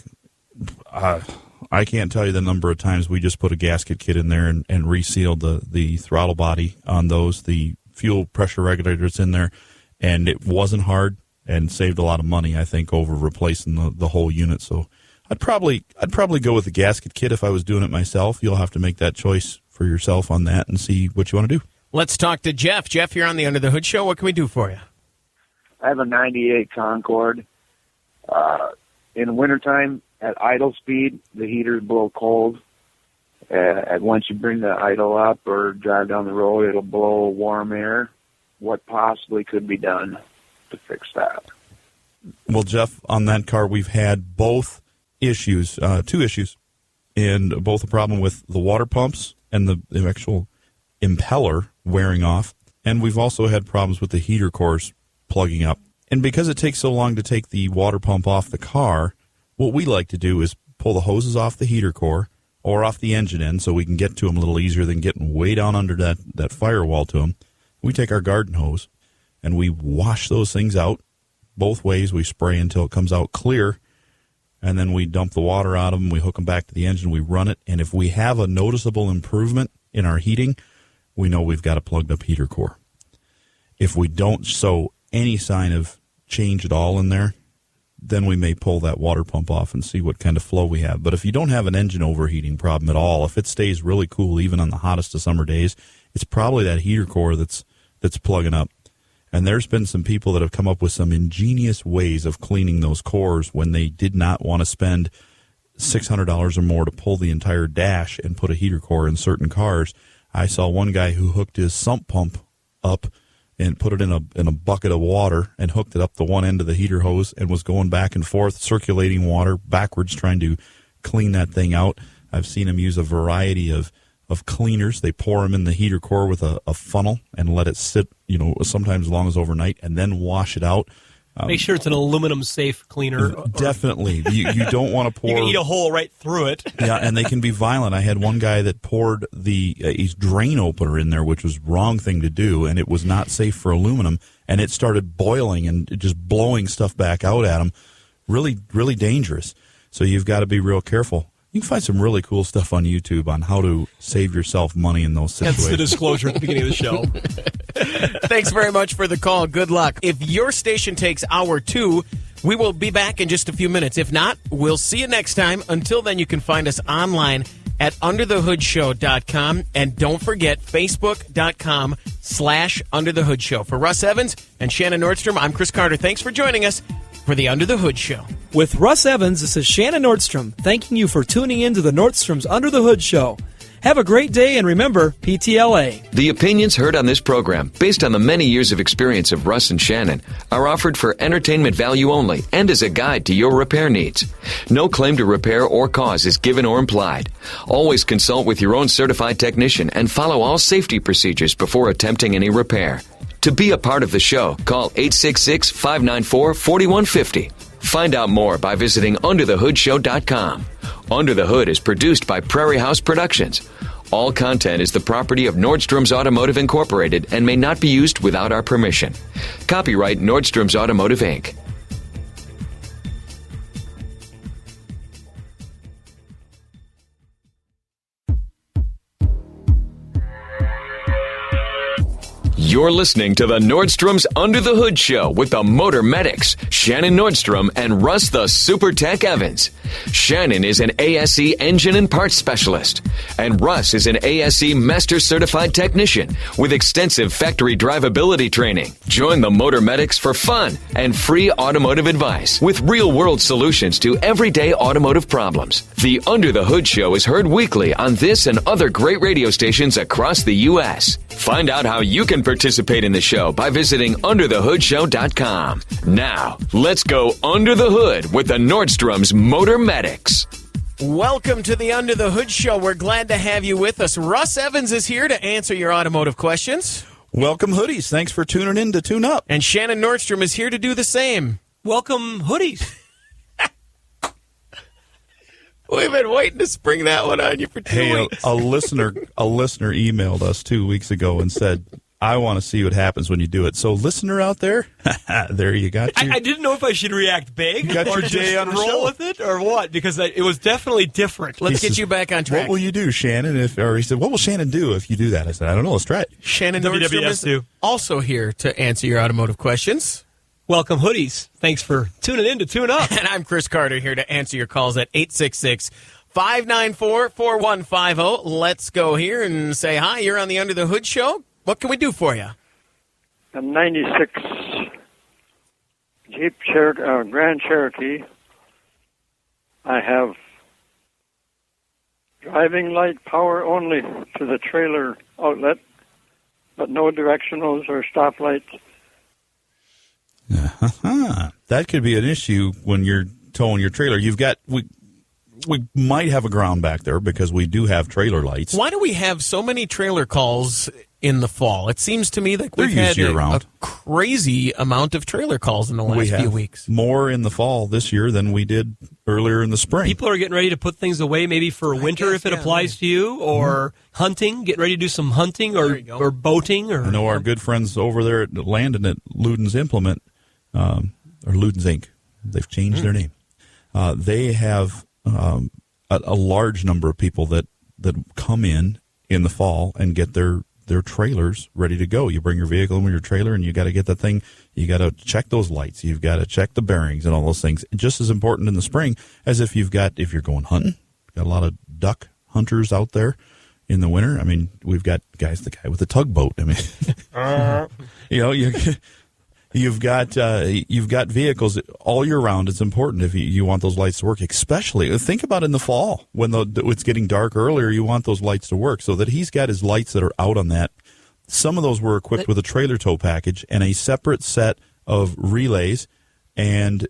I can't tell you the number of times we just put a gasket kit in there and resealed the throttle body on those, the fuel pressure regulators in there, and it wasn't hard and saved a lot of money, I think, over replacing the whole unit. So I'd probably go with the gasket kit if I was doing it myself. You'll have to make that choice for yourself on that and see what you want to do. Let's talk to Jeff. Jeff, you're on the Under the Hood Show. What can we do for you? I have a 98 Concorde. In wintertime, at idle speed, the heaters blow cold. And once you bring the idle up or drive down the road, it'll blow warm air. What possibly could be done to fix that? Well, Jeff, on that car, we've had both issues, two issues, and both a problem with the water pumps and the actual impeller wearing off. And we've also had problems with the heater cores plugging up. And because it takes so long to take the water pump off the car, what we like to do is pull the hoses off the heater core or off the engine end so we can get to them a little easier than getting way down under that firewall to them. We take our garden hose and we wash those things out both ways. We spray until it comes out clear, and then we dump the water out of them. We hook them back to the engine. We run it, and if we have a noticeable improvement in our heating, we know we've got a plugged-up heater core. If we don't show any sign of change at all in there, then we may pull that water pump off and see what kind of flow we have. But if you don't have an engine overheating problem at all, if it stays really cool even on the hottest of summer days, it's probably that heater core that's plugging up. And there's been some people that have come up with some ingenious ways of cleaning those cores when they did not want to spend $600 or more to pull the entire dash and put a heater core in certain cars. I saw one guy who hooked his sump pump up and put it in a bucket of water and hooked it up the one end of the heater hose and was going back and forth, circulating water backwards, trying to clean that thing out. I've seen him use a variety of cleaners. They pour them in the heater core with a funnel and let it sit, sometimes as long as overnight, and then wash it out. Make sure it's an aluminum safe cleaner. Definitely. You don't want to pour. You can eat a hole right through it. Yeah, and they can be violent. I had one guy that poured a drain opener in there, which was the wrong thing to do, and it was not safe for aluminum, and it started boiling and just blowing stuff back out at him. Really, really dangerous. So you've got to be real careful. You can find some really cool stuff on YouTube on how to save yourself money in those situations. That's the disclosure at the beginning of the show. Thanks very much for the call. Good luck. If your station takes hour 2, we will be back in just a few minutes. If not, we'll see you next time. Until then, you can find us online at underthehoodshow.com. And don't forget, facebook.com/underthehoodshow. For Russ Evans and Shannon Nordstrom, I'm Chris Carter. Thanks for joining us for the Under the Hood Show. With Russ Evans, this is Shannon Nordstrom, thanking you for tuning in to the Nordstrom's Under the Hood Show. Have a great day, and remember, PTLA. The opinions heard on this program, based on the many years of experience of Russ and Shannon, are offered for entertainment value only and as a guide to your repair needs. No claim to repair or cause is given or implied. Always consult with your own certified technician and follow all safety procedures before attempting any repair. To be a part of the show, call 866-594-4150. Find out more by visiting underthehoodshow.com. Under the Hood is produced by Prairie House Productions. All content is the property of Nordstrom's Automotive Incorporated and may not be used without our permission. Copyright Nordstrom's Automotive, Inc. You're listening to the Nordstrom's Under the Hood Show with the Motor Medics, Shannon Nordstrom and Russ the Super Tech Evans. Shannon is an ASE engine and parts specialist, and Russ is an ASE Master Certified Technician with extensive factory drivability training. Join the Motor Medics for fun and free automotive advice with real-world solutions to everyday automotive problems. The Under the Hood Show is heard weekly on this and other great radio stations across the U.S. Find out how you can participate in the show by visiting underthehoodshow.com. Now, let's go under the hood with the Nordstrom's Motor Medics. Welcome to the Under the Hood Show. We're glad to have you with us. Russ Evans is here to answer your automotive questions. Welcome, hoodies. Thanks for tuning in to Tune Up. And Shannon Nordstrom is here to do the same. Welcome, hoodies. We've been waiting to spring that one on you for 2 weeks. A listener emailed us 2 weeks ago and said, I want to see what happens when you do it. So, listener out there, there you got your... I didn't know if I should react big got or your day just on the roll show. with it or what, because it was definitely different. Let's get you back on track. What will you do, Shannon? He said, what will Shannon do if you do that? I said, I don't know. Let's try it. Shannon Nordstrom is also here to answer your automotive questions. Welcome, hoodies. Thanks for tuning in to Tune Up. And I'm Chris Carter here to answer your calls at 866-594-4150. Let's go here and say hi. You're on the Under the Hood Show. What can we do for you? A 96 Jeep Grand Cherokee. I have driving light power only to the trailer outlet, but no directionals or stoplights. That could be an issue when you're towing your trailer. We might have a ground back there because we do have trailer lights. Why do we have so many trailer calls in the fall? It seems to me like we've had a crazy amount of trailer calls in the last few weeks. More in the fall this year than we did earlier in the spring. People are getting ready to put things away maybe for winter if it applies to you, or hunting, getting ready to do some hunting or boating. Or I know our good friends over there at Landon at Luden's Implement, or Luden's Inc. They've changed their name. They have a large number of people that come in the fall and get their trailers ready to go. You bring your vehicle in with your trailer, and you got to get that thing. You got to check those lights. You've got to check the bearings and all those things. Just as important in the spring as if you're going hunting. Got a lot of duck hunters out there in the winter. I mean, we've got the guy with the tugboat. I mean, You've got vehicles all year round. It's important if you want those lights to work, especially think about in the fall when it's getting dark earlier. You want those lights to work, so that he's got his lights that are out on that. Some of those were equipped with a trailer tow package and a separate set of relays and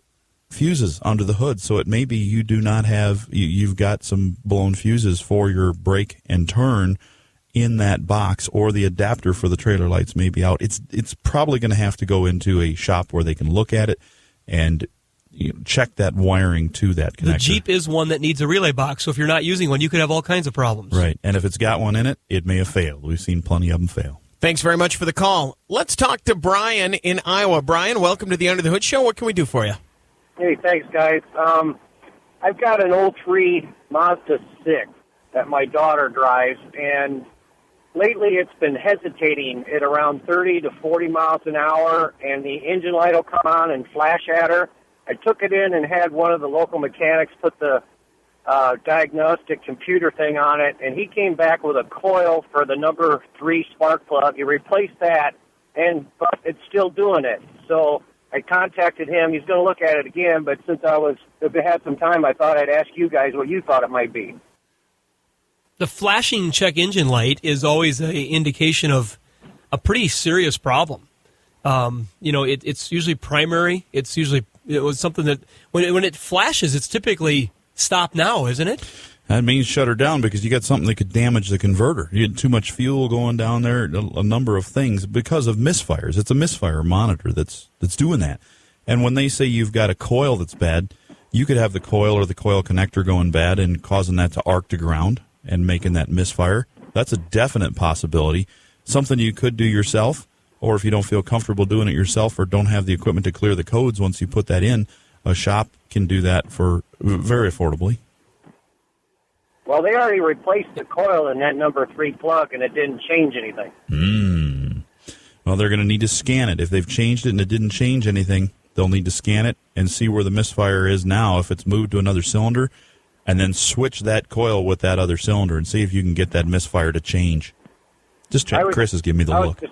fuses under the hood. So it may be you do not have you've got some blown fuses for your brake and turn in that box, or the adapter for the trailer lights may be out. It's probably going to have to go into a shop where they can look at it and check that wiring to that connector. The Jeep is one that needs a relay box, so if you're not using one, you could have all kinds of problems. Right, and if it's got one in it, it may have failed. We've seen plenty of them fail. Thanks very much for the call. Let's talk to Brian in Iowa. Brian, welcome to the Under the Hood Show. What can we do for you? Hey, thanks, guys. I've got an 03 Mazda 6 that my daughter drives, and lately it's been hesitating at around 30 to 40 miles an hour, and the engine light will come on and flash at her. I took it in and had one of the local mechanics put the diagnostic computer thing on it, and he came back with a coil for the number 3 spark plug. He replaced that, but it's still doing it. So I contacted him. He's going to look at it again, but since if I had some time, I thought I'd ask you guys what you thought it might be. The flashing check engine light is always an indication of a pretty serious problem. It's usually primary. It was something that when it flashes, it's typically stop now, isn't it? That means shut her down because you got something that could damage the converter. You had too much fuel going down there, a number of things because of misfires. It's a misfire monitor that's doing that. And when they say you've got a coil that's bad, you could have the coil or the coil connector going bad and causing that to arc to ground and making that misfire. That's a definite possibility. Something you could do yourself, or if you don't feel comfortable doing it yourself or don't have the equipment to clear the codes once you put that in, a shop can do that for very affordably. Well, they already replaced the coil in that number 3 plug, and it didn't change anything. Well, they're going to need to scan it. If they've changed it and it didn't change anything, they'll need to scan it and see where the misfire is now, if it's moved to another cylinder, and then switch that coil with that other cylinder and see if you can get that misfire to change. Just check. Chris is giving me the look.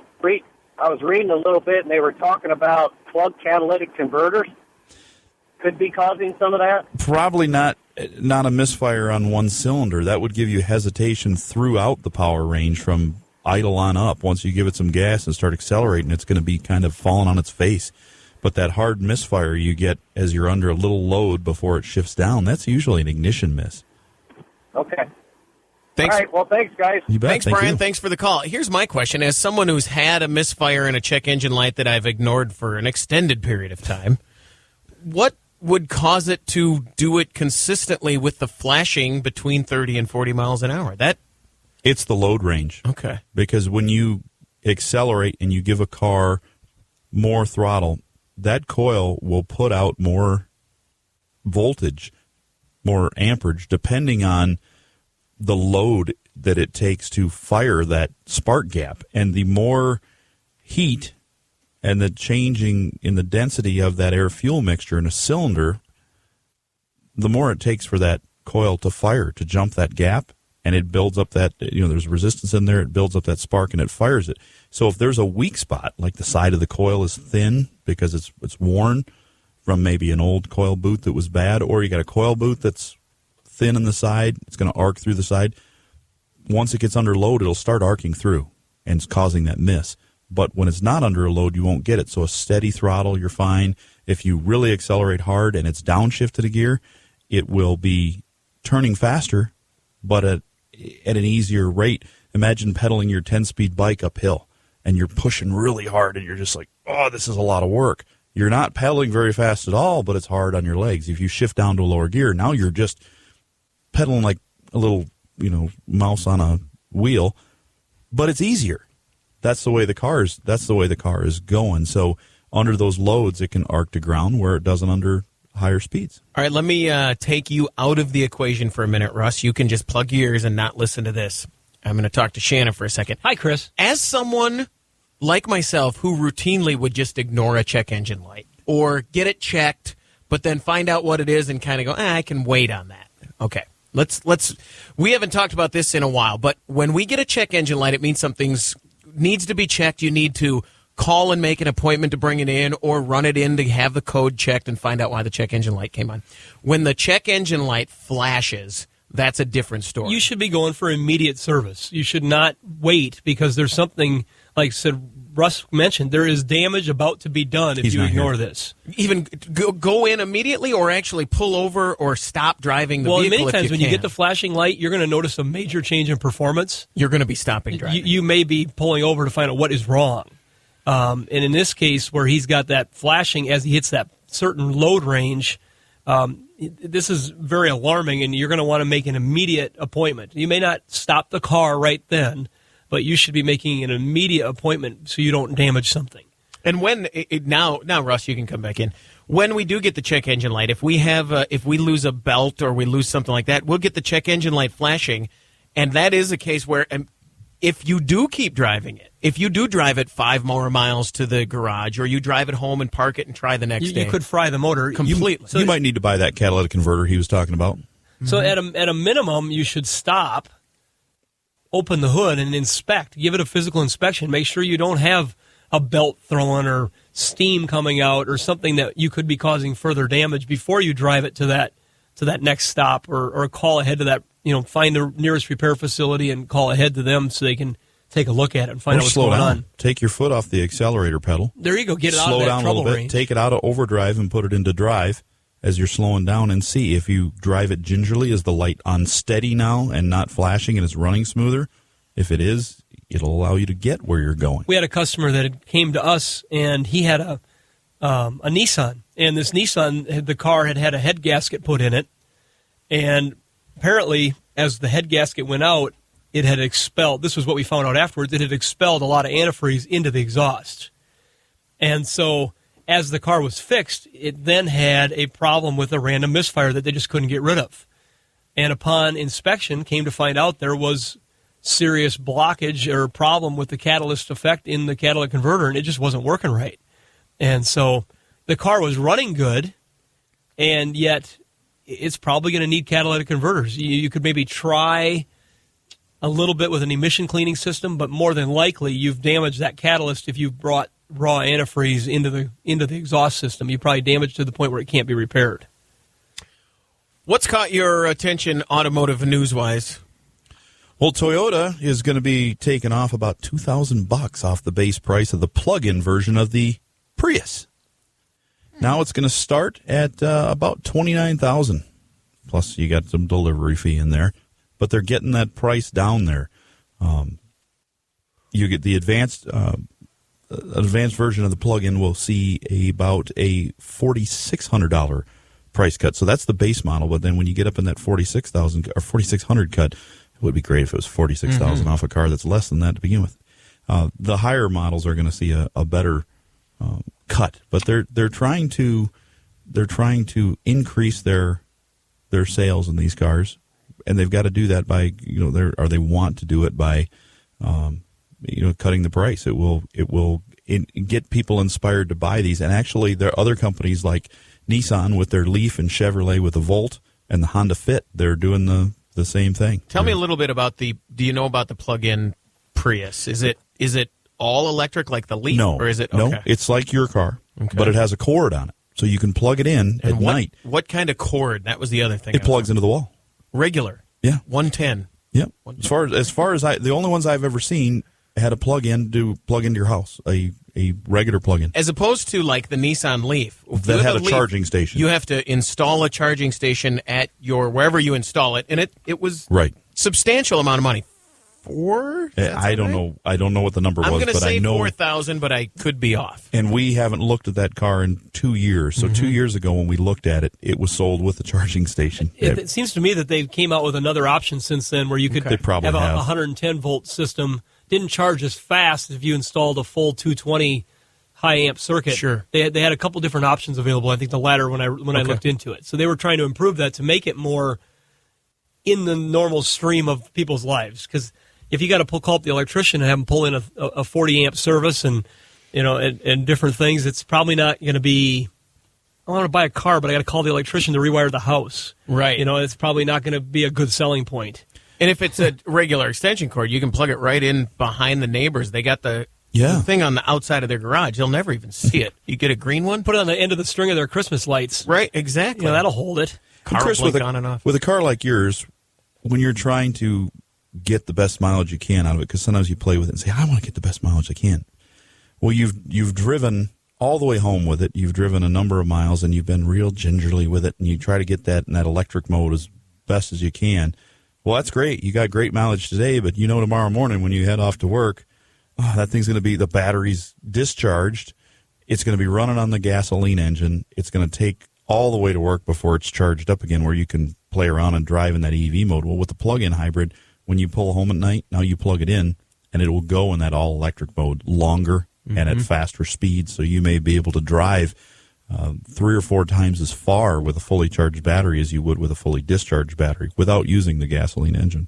I was reading a little bit, and they were talking about plug catalytic converters. Could be causing some of that? Probably not a misfire on one cylinder. That would give you hesitation throughout the power range from idle on up. Once you give it some gas and start accelerating, it's going to be kind of falling on its face. But that hard misfire you get as you're under a little load before it shifts down, that's usually an ignition miss. Okay. Thanks. All right, well, thanks, guys. You bet. Thanks, Thank Brian. you. Thanks for the call. Here's my question. As someone who's had a misfire in a check engine light that I've ignored for an extended period of time, what would cause it to do it consistently with the flashing between 30 and 40 miles an hour? It's the load range. Okay. Because when you accelerate and you give a car more throttle, that coil will put out more voltage, more amperage, depending on the load that it takes to fire that spark gap. And the more heat and the changing in the density of that air-fuel mixture in a cylinder, the more it takes for that coil to fire, to jump that gap, and it builds up that, there's resistance in there, it builds up that spark, and it fires it. So if there's a weak spot, like the side of the coil is thin because it's worn from maybe an old coil boot that was bad, or you got a coil boot that's thin in the side, it's going to arc through the side. Once it gets under load, it'll start arcing through and it's causing that miss. But when it's not under a load, you won't get it. So a steady throttle, you're fine. If you really accelerate hard and it's downshifted a gear, it will be turning faster, but at an easier rate. Imagine pedaling your 10-speed bike uphill, and you're pushing really hard, and you're just like, oh, this is a lot of work. You're not pedaling very fast at all, but it's hard on your legs. If you shift down to a lower gear, now you're just pedaling like a little, mouse on a wheel, but it's easier. That's the way the car is going. So under those loads, it can arc to ground where it doesn't under higher speeds. All right, let me take you out of the equation for a minute, Russ. You can just plug your ears and not listen to this. I'm going to talk to Shannon for a second. Hi, Chris. As someone like myself who routinely would just ignore a check engine light or get it checked, but then find out what it is and kind of go, I can wait on that. Okay. We haven't talked about this in a while, but when we get a check engine light, it means something's needs to be checked. You need to call and make an appointment to bring it in or run it in to have the code checked and find out why the check engine light came on. When the check engine light flashes, that's a different story. You should be going for immediate service. You should not wait because there's something, like said Russ mentioned, there is damage about to be done if you ignore this. Even go in immediately or actually pull over or stop driving the vehicle. Well, many times when you can. get the flashing light, you're going to notice a major change in performance. You're going to be stopping driving. You may be pulling over to find out what is wrong. And in this case, where he's got that flashing as he hits that certain load range, this is very alarming, and you're going to want to make an immediate appointment. You may not stop the car right then, but you should be making an immediate appointment so you don't damage something. And when now, Russ, you can come back in. When we do get the check engine light, if we lose a belt or we lose something like that, we'll get the check engine light flashing, and that is a case where if you do keep driving it, if you do drive it 5 more miles to the garage, or you drive it home and park it and try the next day, you could fry the motor completely. You might need to buy that catalytic converter he was talking about. So at a minimum, you should stop, open the hood, and inspect. Give it a physical inspection. Make sure you don't have a belt thrown or steam coming out or something that you could be causing further damage before you drive it to that next stop, or call ahead to that. Find the nearest repair facility and call ahead to them so they can take a look at it and find out what's going on. Take your foot off the accelerator pedal. There you go. Get it out slow of that down a trouble little bit. range. Take it out of overdrive and put it into drive as you're slowing down, and see if you drive it gingerly. Is the light unsteady now and not flashing and it's running smoother? If it is, it'll allow you to get where you're going. We had a customer that came to us, and he had a Nissan, and this Nissan, the car had a head gasket put in it, and apparently, as the head gasket went out, it had expelled, this was what we found out afterwards, it had expelled a lot of antifreeze into the exhaust. And so, as the car was fixed, it then had a problem with a random misfire that they just couldn't get rid of. And upon inspection, came to find out there was serious blockage or problem with the catalyst effect in the catalytic converter, and it just wasn't working right. And so, the car was running good, and yet it's probably going to need catalytic converters. You could maybe try a little bit with an emission cleaning system, but more than likely you've damaged that catalyst if you've brought raw antifreeze into the exhaust system. You probably damaged to the point where it can't be repaired. What's caught your attention automotive news-wise? Well, Toyota is going to be taking off about $2,000 off the base price of the plug-in version of the Prius. Now it's going to start at about $29,000. Plus, you got some delivery fee in there, but they're getting that price down there. You get the advanced version of the plug-in will see about a $4,600 price cut. So that's the base model. But then when you get up in that $46,000 or $4,600 cut, it would be great if it was $46,000 off a car that's less than that to begin with. The higher models are going to see a better cut, but they're trying to increase their sales in these cars, and they've got to do that by they want to do it by cutting the price. It will get people inspired to buy these, and actually there are other companies like Nissan with their Leaf and Chevrolet with the Volt and the Honda Fit. They're doing the same thing. Tell me a little bit about do you know about the plug-in Prius? Is it all electric like the Leaf? No, or is it no? It's like your car, but it has a cord on it, so you can plug it in at night. What kind of cord? That was the other thing. It plugs into the wall. Regular. Yeah, 110. Yeah. As far as the only ones I've ever seen had a plug-in to plug into your house, a regular plug-in, as opposed to like the Nissan Leaf that had a charging station. You have to install a charging station at wherever you install it, and it was right substantial amount of money. I don't know. I don't know what the number was, but I know 4,000, but I could be off. And we haven't looked at that car in 2 years. So 2 years ago, when we looked at it, it was sold with the charging station. It seems to me that they came out with another option since then, where you could have a 110 volt system. Didn't charge as fast as if you installed a full 220 high amp circuit. Sure, they had a couple different options available. I think the latter when I looked into it. So they were trying to improve that to make it more in the normal stream of people's lives, because if you got to call up the electrician and have them pull in a 40 amp service and different things, it's probably not going to be. I want to buy a car, but I got to call the electrician to rewire the house. Right. It's probably not going to be a good selling point. And if it's a regular extension cord, you can plug it right in behind the neighbors. They got the Yeah. the thing on the outside of their garage. They'll never even see it. You get a green one? Put it on the end of the string of their Christmas lights. Right, exactly. Yeah, that'll hold it. Car Chris, will with blink on and off. a car like yours, when you're trying to get the best mileage you can out of it, because sometimes you play with it and say, I want to get the best mileage I can. Well, you've driven all the way home with it. You've driven a number of miles, and you've been real gingerly with it, and you try to get that in that electric mode as best as you can. Well, that's great. You got great mileage today, but tomorrow morning when you head off to work, that thing's going to be, the battery's discharged. It's going to be running on the gasoline engine. It's going to take all the way to work before it's charged up again, where you can play around and drive in that EV mode. Well, with the plug-in hybrid, when you pull home at night, now you plug it in, and it will go in that all-electric mode longer and at faster speeds, so you may be able to drive 3 or 4 times as far with a fully charged battery as you would with a fully discharged battery without using the gasoline engine.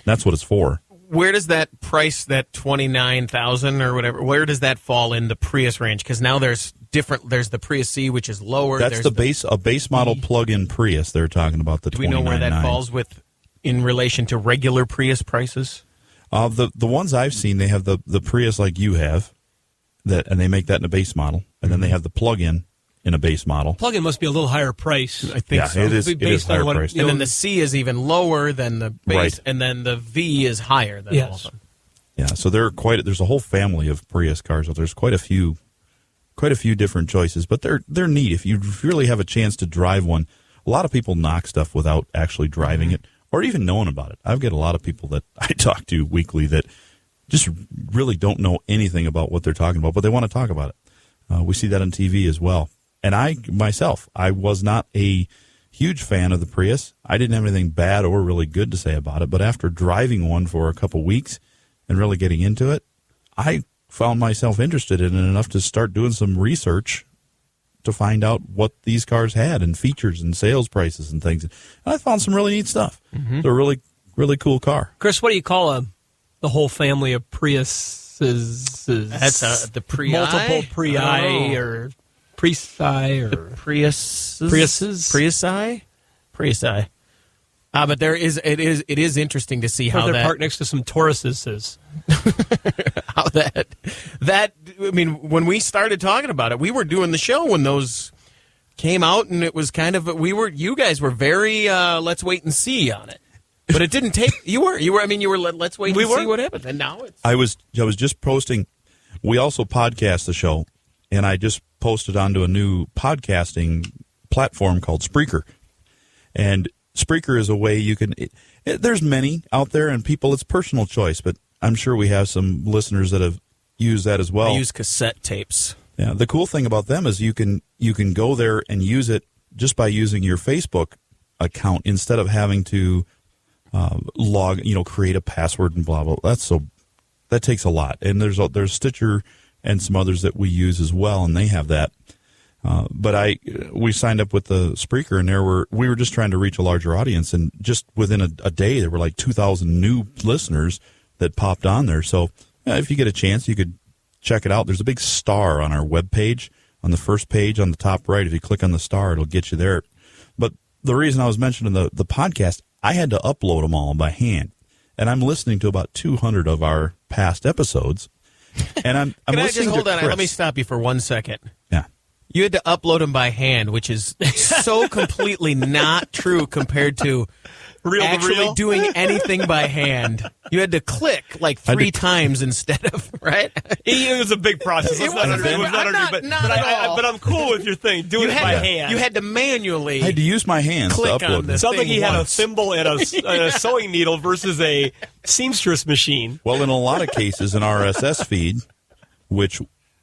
That's what it's for. Where does that price, that $29,000 or whatever, where does that fall in the Prius range? Because now there's the Prius C, which is lower. That's a base model plug-in Prius they're talking about, the $29,900. Do we know where that falls in relation to regular Prius prices? The ones I've seen, they have the Prius like you have, and they make that in a base model, and then they have the plug-in in a base model. Plug-in must be a little higher price. I think so. It is higher priced. And then the C is even lower than the base, Right. and then the V is higher than all of them. Yeah, so there's a whole family of Prius cars. So there's quite a few different choices, but they're neat. If you really have a chance to drive one, a lot of people knock stuff without actually driving it or even knowing about it. I've got a lot of people that I talk to weekly that just really don't know anything about what they're talking about, but they want to talk about it. We see that on TV as well. And I was not a huge fan of the Prius. I didn't have anything bad or really good to say about it, but after driving one for a couple weeks and really getting into it, I found myself interested in it enough to start doing some research to find out what these cars had and features and sales prices and things. And I found some really neat stuff. It's a really, really cool car. Chris, what do you call the whole family of Priuses? That's the Prii. Multiple Prii or Priusi or Priusi. But it is interesting to see how they're that parked next to some Tauruses. how that I mean, when we started talking about it, we were doing the show when those came out, and it was kind of you guys were very let's wait and see on it. But it didn't take you were let's wait and see what happens. And now it's I was just posting. We also podcast the show, and I just posted onto a new podcasting platform called Spreaker. And Spreaker is a way you can there's many out there, and people, it's personal choice, but I'm sure we have some listeners that have used that as well. I use cassette tapes. Yeah, the cool thing about them is you can go there and use it just by using your Facebook account instead of having to create a password and blah blah. That takes a lot. And there's Stitcher and some others that we use as well, and they have that. But we signed up with the Spreaker, and we were just trying to reach a larger audience, and just within a day there were like 2,000 new listeners that popped on there. So if you get a chance, you could check it out. There's a big star on our webpage, on the first page on the top right. If you click on the star, it'll get you there. But the reason I was mentioning the podcast, I had to upload them all by hand, and I'm listening to about 200 of our past episodes. And I'm Can I listening just hold to on? Chris. Let me stop you for 1 second. Yeah. You had to upload them by hand, which is so completely not true compared to actually doing anything by hand. You had to click like 3 times instead of, right? It was a big process. But I'm cool with your thing. Doing it by hand. You had to manually. I had to use my hands to upload this. Sounds like he had a thimble and a sewing needle versus a seamstress machine. Well, in a lot of cases, an RSS feed, which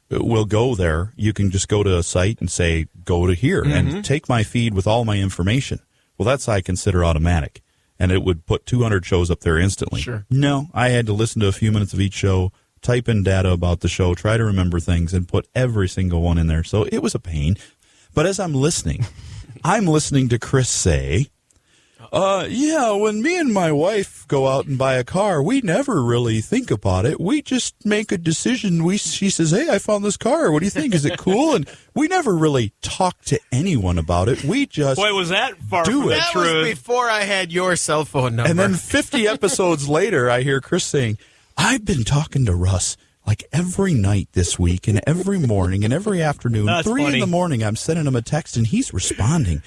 will go there, you can just go to a site and say, go to here and take my feed with all my information. Well, that's I consider automatic. And it would put 200 shows up there instantly. Sure. No, I had to listen to a few minutes of each show, type in data about the show, try to remember things, and put every single one in there. So it was a pain. But as I'm listening to Chris say, when me and my wife go out and buy a car, we never really think about it. We just make a decision. She says, hey, I found this car. What do you think? Is it cool? And we never really talk to anyone about it. We just Boy, was that far from the That truth. was before I had your cell phone number. And then 50 episodes later, I hear Chris saying, I've been talking to Russ like every night this week and every morning and every afternoon, That's 3 funny. in the morning, I'm sending him a text and he's responding.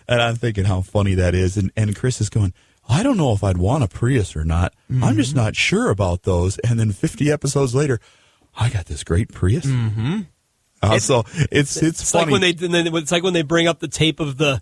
And I'm thinking how funny that is. And Chris is going, I don't know if I'd want a Prius or not. Mm-hmm. I'm just not sure about those. And then 50 episodes later, I got this great Prius. Mm-hmm. So it's funny. Like it's like when they bring up the tape of the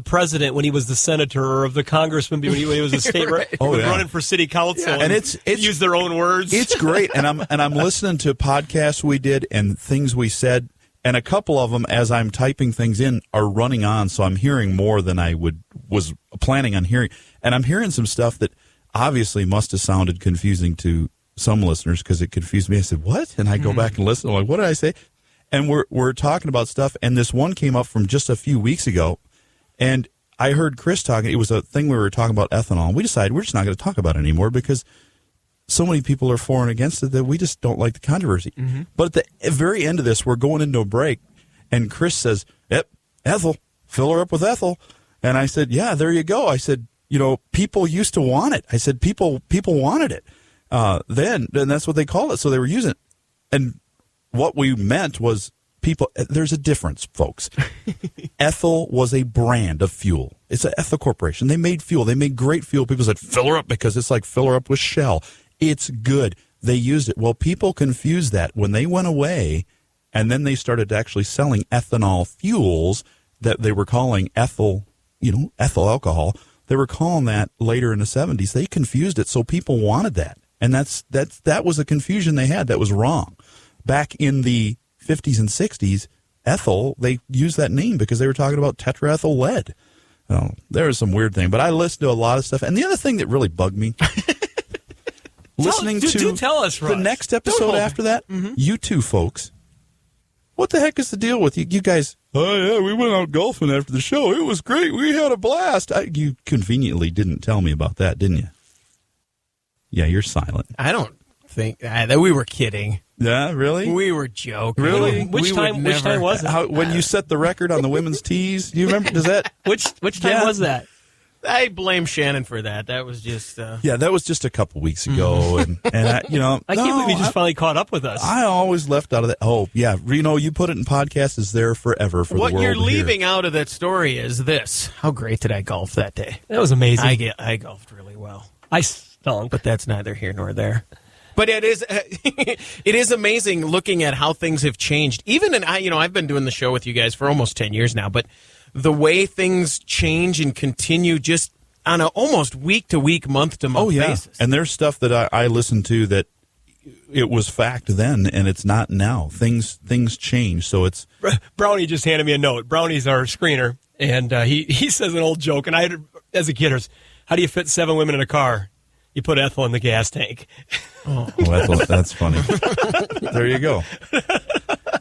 president when he was the senator, or of the congressman when he was a state Right. running for city council, and it's use their own words. It's great, and I'm listening to podcasts we did and things we said, and a couple of them as I'm typing things in are running on, so I'm hearing more than I was planning on hearing, and I'm hearing some stuff that obviously must have sounded confusing to some listeners because it confused me. I said, "What?" And I go back and listen. I'm like, "What did I say?" And we're talking about stuff, and this one came up from just a few weeks ago, and I heard Chris talking. It was a thing we were talking about ethanol, and we decided we're just not going to talk about it anymore because so many people are for and against it that we just don't like the controversy. Mm-hmm. But at the very end of this, we're going into a break, and Chris says, "Yep, ethyl, fill her up with ethyl." And I said, "Yeah, there you go." I said, people used to want it. I said, people wanted it. Then that's what they called it, so they were using it. And what we meant was people, there's a difference, folks. Ethyl was a brand of fuel. It's an Ethyl Corporation. They made fuel. They made great fuel. People said, fill her up because it's like fill her up with Shell. It's good. They used it. Well, people confused that when they went away, and then they started actually selling ethanol fuels that they were calling ethyl, ethyl alcohol. They were calling that later in the 70s. They confused it, so people wanted that. And that was a confusion they had that was wrong. Back in the 50s and 60s, ethyl, they used that name because they were talking about tetraethyl lead. Oh, there was some weird thing, but I listened to a lot of stuff. And the other thing that really bugged me, listening to tell us, Russ. the next episode after that, you two folks, what the heck is the deal with you? You guys, oh, yeah, we went out golfing after the show. It was great. We had a blast. You conveniently didn't tell me about that, didn't you? Yeah, you're silent. I don't think that we were kidding. Yeah, really? We were joking. Really? Which time was it? When you set the record on the women's tees? Do you remember? Does that? Which time was that? I blame Shannon for that. That was just. Yeah, that was just a couple weeks ago, and I can't believe you just finally caught up with us. I always left out of that. Oh, yeah, you put it in podcast is there forever for what the world you're to hear. leaving out of that story is this: how great did I golf that day? That was amazing. I golfed really well. I stunk, but that's neither here nor there. But it is amazing looking at how things have changed. Even I've been doing the show with you guys for almost 10 years now, but yeah, things change and continue just on an almost week-to-week, month-to-month basis. And there's stuff that I listened to that it was fact then, and it's not now. Things change, so it's... Brownie just handed me a note. Brownie's our screener, and he says an old joke, and I, as a kid, how do you fit 7 women in a car? You put ethyl in the gas tank. Oh, that's funny. There you go.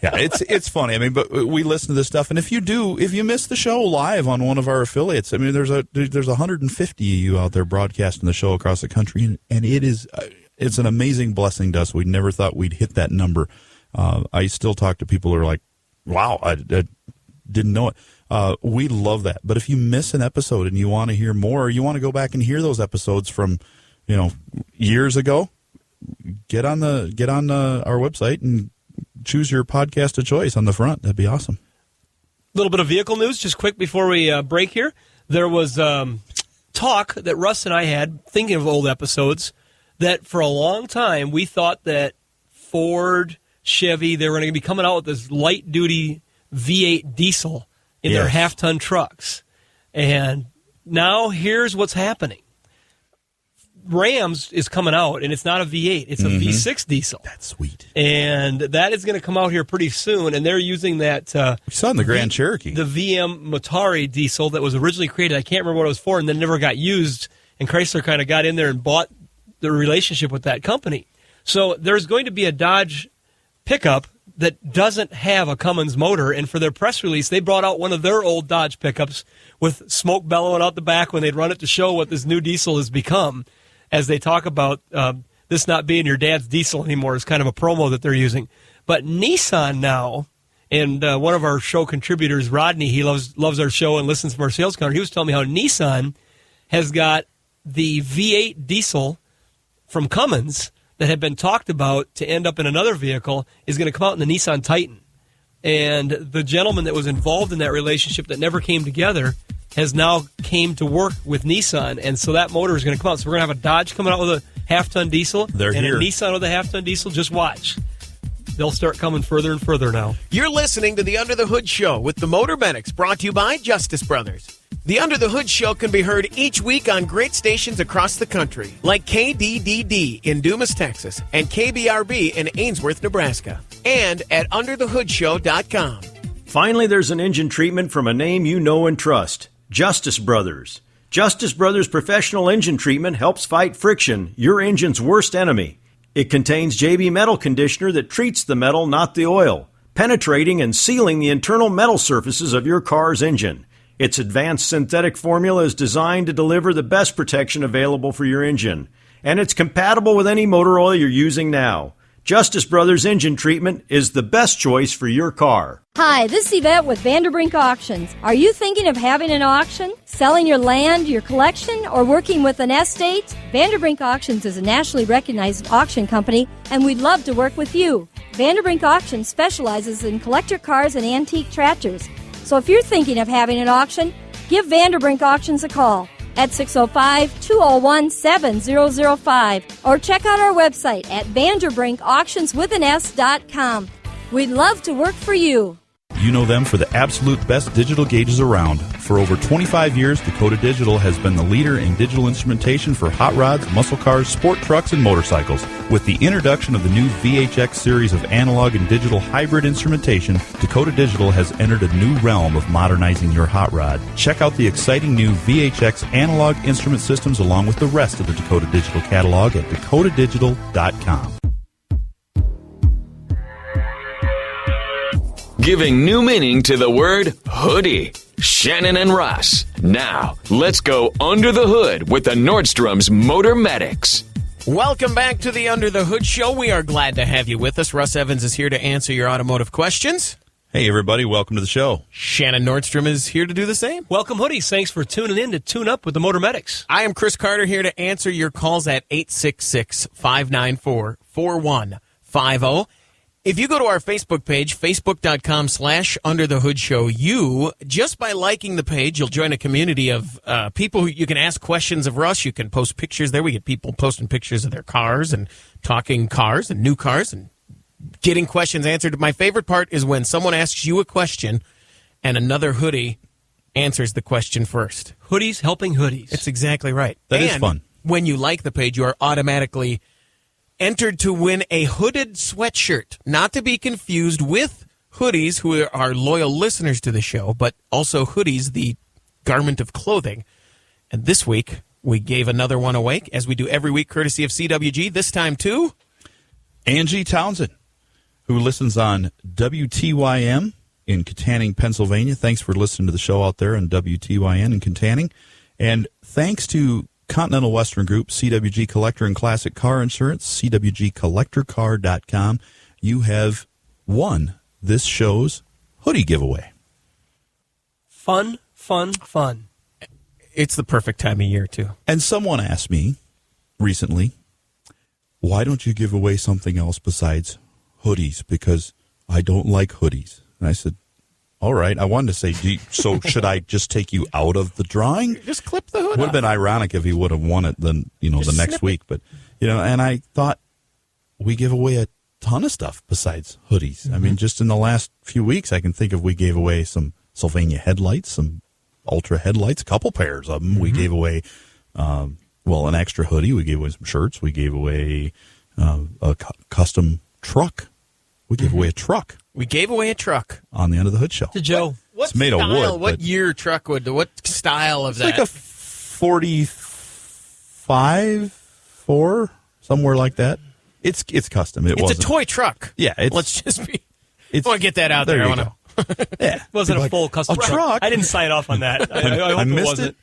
Yeah, it's funny. I mean, but we listen to this stuff, and if you miss the show live on one of our affiliates, I mean, there's 150 of you out there broadcasting the show across the country, and it's an amazing blessing to us. We never thought we'd hit that number. I still talk to people who are like, "Wow, I didn't know it." We love that. But if you miss an episode and you want to hear more, or you want to go back and hear those episodes from years ago, get on our website and choose your podcast of choice on the front. That'd be awesome. A little bit of vehicle news, just quick before we break here. There was talk that Russ and I had, thinking of old episodes, that for a long time we thought that Ford, Chevy, they were going to be coming out with this light-duty V8 diesel in their half-ton trucks. And now here's what's happening. Rams is coming out, and it's not a V8. It's a V6 diesel. That's sweet. And that is going to come out here pretty soon, and they're using that... we saw in the Grand Cherokee. The VM Motari diesel that was originally created. I can't remember what it was for, and then never got used, and Chrysler kind of got in there and bought the relationship with that company. So there's going to be a Dodge pickup that doesn't have a Cummins motor, and for their press release, they brought out one of their old Dodge pickups with smoke bellowing out the back when they'd run it to show what this new diesel has become. As they talk about this not being your dad's diesel anymore is kind of a promo that they're using. But Nissan now, and one of our show contributors, Rodney, he loves our show and listens to our sales counter. He was telling me how Nissan has got the V8 diesel from Cummins that had been talked about to end up in another vehicle is going to come out in the Nissan Titan. And the gentleman that was involved in that relationship that never came together has now came to work with Nissan, and so that motor is going to come out. So we're going to have a Dodge coming out with a half-ton diesel They're and here. a Nissan with a half-ton diesel. Just watch. They'll start coming further and further now. You're listening to the Under the Hood Show with the Motor Medics, brought to you by Justice Brothers. The Under the Hood Show can be heard each week on great stations across the country, like KDDD in Dumas, Texas, and KBRB in Ainsworth, Nebraska, and at underthehoodshow.com. Finally, there's an engine treatment from a name you know and trust, Justice Brothers. Justice Brothers Professional Engine Treatment helps fight friction, your engine's worst enemy. It contains JB Metal Conditioner that treats the metal, not the oil, penetrating and sealing the internal metal surfaces of your car's engine. Its advanced synthetic formula is designed to deliver the best protection available for your engine, and it's compatible with any motor oil you're using now. Justice Brothers Engine Treatment is the best choice for your car. Hi, this is Yvette with Vanderbrink Auctions. Are you thinking of having an auction, selling your land, your collection, or working with an estate? Vanderbrink Auctions is a nationally recognized auction company, and we'd love to work with you. Vanderbrink Auctions specializes in collector cars and antique tractors. So if you're thinking of having an auction, give Vanderbrink Auctions a call at 605-201-7005 or check out our website at vanderbrinkauctionswithans.com. We'd love to work for you. You know them for the absolute best digital gauges around. For over 25 years, Dakota Digital has been the leader in digital instrumentation for hot rods, muscle cars, sport trucks, and motorcycles. With the introduction of the new VHX series of analog and digital hybrid instrumentation, Dakota Digital has entered a new realm of modernizing your hot rod. Check out the exciting new VHX analog instrument systems along with the rest of the Dakota Digital catalog at dakotadigital.com. Giving new meaning to the word hoodie. Shannon and Russ. Now, let's go under the hood with the Nordstrom's Motor Medics. Welcome back to the Under the Hood Show. We are glad to have you with us. Russ Evans is here to answer your automotive questions. Hey, everybody. Welcome to the show. Shannon Nordstrom is here to do the same. Welcome, hoodies. Thanks for tuning in to Tune Up with the Motor Medics. I am Chris Carter here to answer your calls at 866-594-4150. If you go to our Facebook page, facebook.com/underthehoodshow, you, just by liking the page, you'll join a community of people who you can ask questions of Russ. You can post pictures there. We get people posting pictures of their cars and talking cars and new cars and getting questions answered. My favorite part is when someone asks you a question and another hoodie answers the question first. Hoodies helping hoodies. It's exactly right. That is fun. When you like the page, you are automatically entered to win a hooded sweatshirt, not to be confused with hoodies, who are loyal listeners to the show, but also hoodies, the garment of clothing. And this week, we gave another one away, as we do every week, courtesy of CWG, this time to Angie Townsend, who listens on WTYM in Katanning, Pennsylvania. Thanks for listening to the show out there on WTYN in Katanning. And thanks to Continental Western Group, CWG Collector and Classic Car Insurance, CWGCollectorcar.com. You have won this show's hoodie giveaway. Fun, fun, fun. It's the perfect time of year, too. And someone asked me recently, why don't you give away something else besides hoodies? Because I don't like hoodies. And I said, all right. I wanted to say, so should I just take you out of the drawing? Just clip the hood Would have been ironic if he would have won it then, the next week. But, and I thought we give away a ton of stuff besides hoodies. Mm-hmm. I mean, just in the last few weeks, I can think of we gave away some Sylvania headlights, some Ultra headlights, a couple pairs of them. Mm-hmm. We gave away, an extra hoodie. We gave away some shirts. We gave away a custom truck. We gave away a truck. We gave away a truck on the Under the Hood Show. To Joe. What it's made style, of wood. What year truck would? What style of it's that? Like a 45, 4, somewhere like that. It's custom. It's a toy truck. Yeah. Let's just be. I want to get that out there. I want to. Yeah. It wasn't a full custom truck. I didn't sign off on that. I hope missed it wasn't.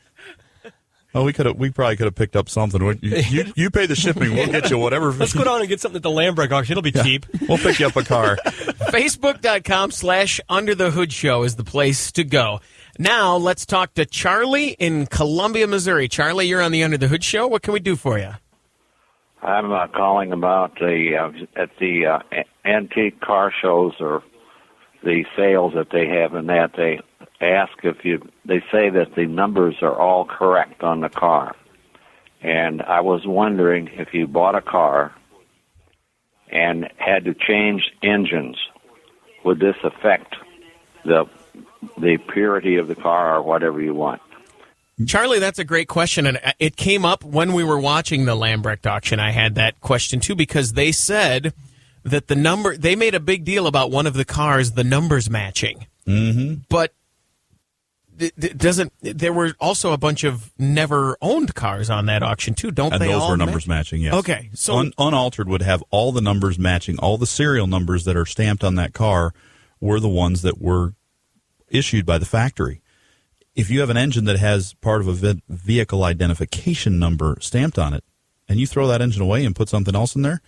Oh, we probably could have picked up something. You pay the shipping. We'll get you whatever. Let's go down and get something at the Lambrick auction. It'll be cheap. We'll pick you up a car. Facebook.com/underthehoodshow is the place to go. Now let's talk to Charlie in Columbia, Missouri. Charlie, you're on the Under the Hood Show. What can we do for you? I'm calling about at the antique car shows or the sales that they have, and that they ask they say that the numbers are all correct on the car. And I was wondering if you bought a car and had to change engines, would this affect the purity of the car or whatever you want? Charlie, that's a great question, and it came up when we were watching the Lambrecht auction. I had that question too, because they said that they made a big deal about one of the cars, the numbers matching. Mm-hmm. But there were also a bunch of never owned cars on that auction too, don't they? And those all were numbers matching, yes. Okay, so unaltered would have all the numbers matching. All the serial numbers that are stamped on that car were the ones that were issued by the factory. If you have an engine that has part of a vehicle identification number stamped on it, and you throw that engine away and put something else in there,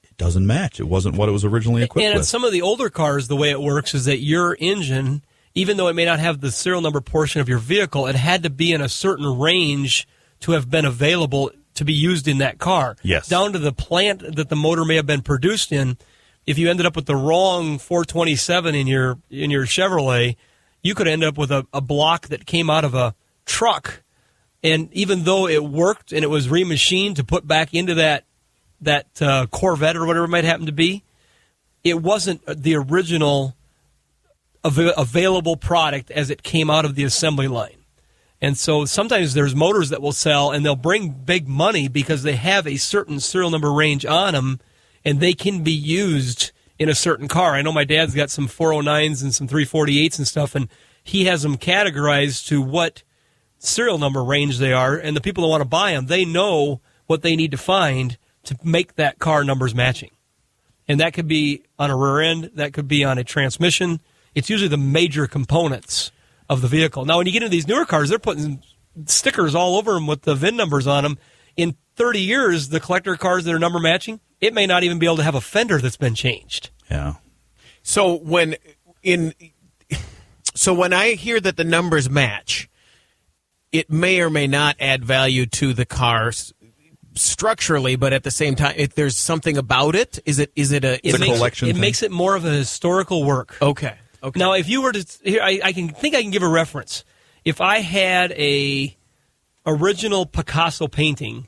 it doesn't match. It wasn't what it was originally equipped with. And in some of the older cars, the way it works is that your engine, even though it may not have the serial number portion of your vehicle, it had to be in a certain range to have been available to be used in that car. Yes. Down to the plant that the motor may have been produced in. If you ended up with the wrong 427 in your Chevrolet, you could end up with a block that came out of a truck. And even though it worked and it was remachined to put back into that Corvette or whatever it might happen to be, it wasn't the original available product as it came out of the assembly line. And so sometimes there's motors that will sell and they'll bring big money because they have a certain serial number range on them and they can be used in a certain car. I know my dad's got some 409s and some 348s and stuff, and he has them categorized to what serial number range they are, and the people that want to buy them, they know what they need to find to make that car numbers matching. And that could be on a rear end, that could be on a transmission. It's usually the major components of the vehicle. Now, when you get into these newer cars, they're putting stickers all over them with the VIN numbers on them. In 30 years, the collector cars that are number matching, it may not even be able to have a fender that's been changed. Yeah. So when I hear that the numbers match, it may or may not add value to the car structurally, but at the same time, if there's something about it, is it a collection thing? It thing? makes it more of a historical work. Okay. Now, if you were to here, I can give a reference. If I had a original Picasso painting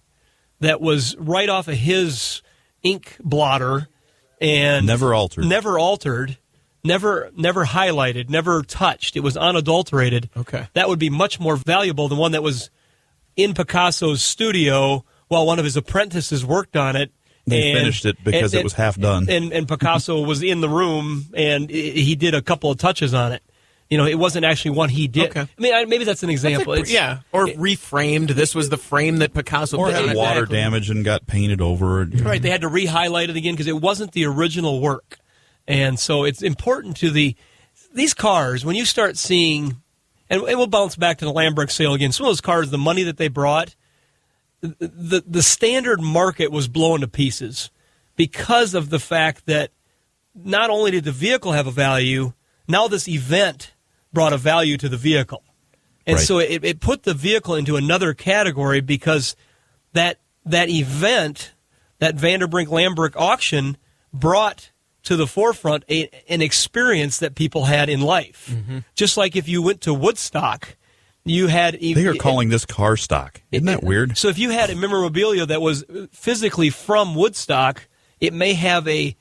that was right off of his ink blotter and never altered, never highlighted, never touched, it was unadulterated. Okay. That would be much more valuable than one that was in Picasso's studio while one of his apprentices worked on it. They finished it because it was half done. And Picasso was in the room, and he did a couple of touches on it. You know, it wasn't actually one he did. Okay. I mean, maybe that's an example. Or reframed. This was the frame that Picasso or did. had water damage and got painted over. Right, they had to re-highlight it again because it wasn't the original work. And so it's important to these cars, when you start seeing, and we'll bounce back to the Lambrecht sale again, some of those cars, the money that they brought, the standard market was blown to pieces because of the fact that not only did the vehicle have a value, now this event brought a value to the vehicle. And right. so it put the vehicle into another category because that event, that Vanderbrink Lambrecht auction, brought to the forefront an experience that people had in life. Mm-hmm. Just like if you went to Woodstock, you had... They are calling this car stock. Isn't that weird? So if you had a memorabilia that was physically from Woodstock, it may have a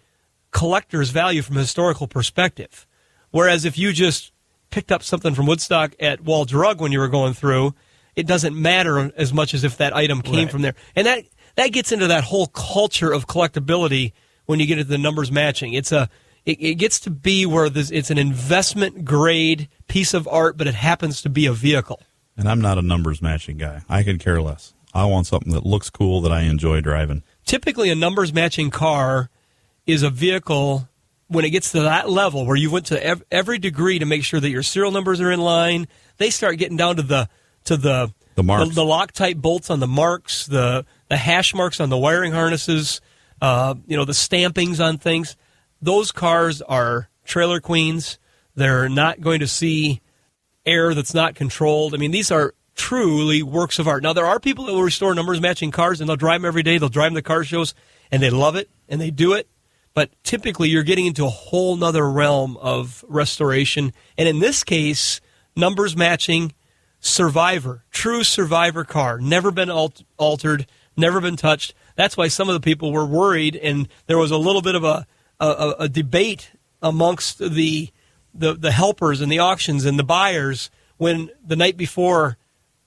collector's value from a historical perspective. Whereas if you just picked up something from Woodstock at Wall Drug when you were going through, it doesn't matter as much as if that item came from there. And that gets into that whole culture of collectability when you get into the numbers matching. It gets to be where it's an investment grade piece of art, but it happens to be a vehicle. And I'm not a numbers matching guy. I could care less. I want something that looks cool that I enjoy driving. Typically, a numbers matching car is a vehicle when it gets to that level where you went to every degree to make sure that your serial numbers are in line. They start getting down to the marks, the Loctite bolts on the marks, the hash marks on the wiring harnesses, the stampings on things. Those cars are trailer queens. They're not going to see air that's not controlled. I mean, these are truly works of art. Now, there are people that will restore numbers matching cars, and they'll drive them every day. They'll drive them to car shows, and they love it, and they do it. But typically, you're getting into a whole nother realm of restoration. And in this case, numbers matching survivor, true survivor car, never been altered, never been touched. That's why some of the people were worried, and there was a little bit of a debate amongst the helpers and the auctions and the buyers when the night before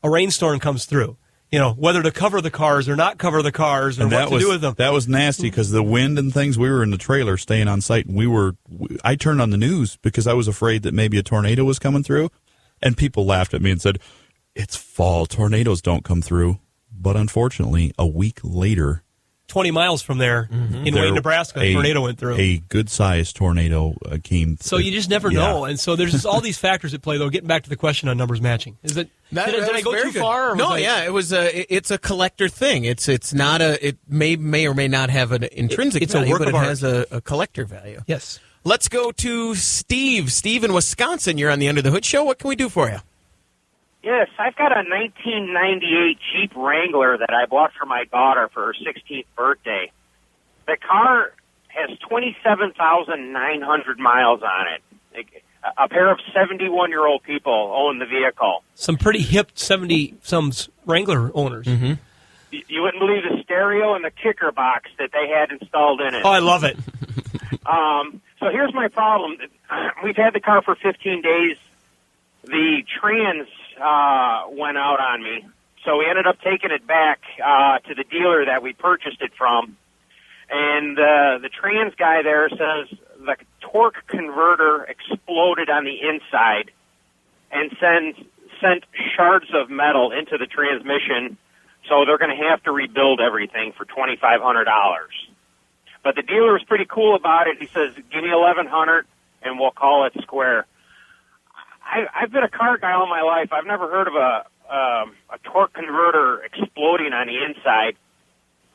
a rainstorm comes through. Whether to cover the cars or not cover the cars or what to do with them. That was nasty because the wind and things, we were in the trailer staying on site, and I turned on the news because I was afraid that maybe a tornado was coming through, and people laughed at me and said, it's fall, tornadoes don't come through. But unfortunately, a week later, 20 miles from there in Wayne, Nebraska, a tornado went through. A good-sized tornado came through. So you just never know. And so there's just all these factors at play, though. Getting back to the question on numbers matching. Did I go too far? No, it's a collector thing. It's not it may or may not have an intrinsic value, but it has a collector value. Yes. Let's go to Steve. Steve in Wisconsin, you're on the Under the Hood Show. What can we do for you? Yes, I've got a 1998 Jeep Wrangler that I bought for my daughter for her 16th birthday. The car has 27,900 miles on it. A pair of 71-year-old people own the vehicle. Some pretty hip 70-some Wrangler owners. You wouldn't believe the stereo and the kicker box that they had installed in it. Oh, I love it. So here's my problem. We've had the car for 15 days. The trans went out on me, so we ended up taking it back to the dealer that we purchased it from. And the trans guy there says the torque converter exploded on the inside and sent shards of metal into the transmission, so they're going to have to rebuild everything for $2,500. But the dealer was pretty cool about it. He says, give me $1,100 and we'll call it square. I've been a car guy all my life. I've never heard of a torque converter exploding on the inside.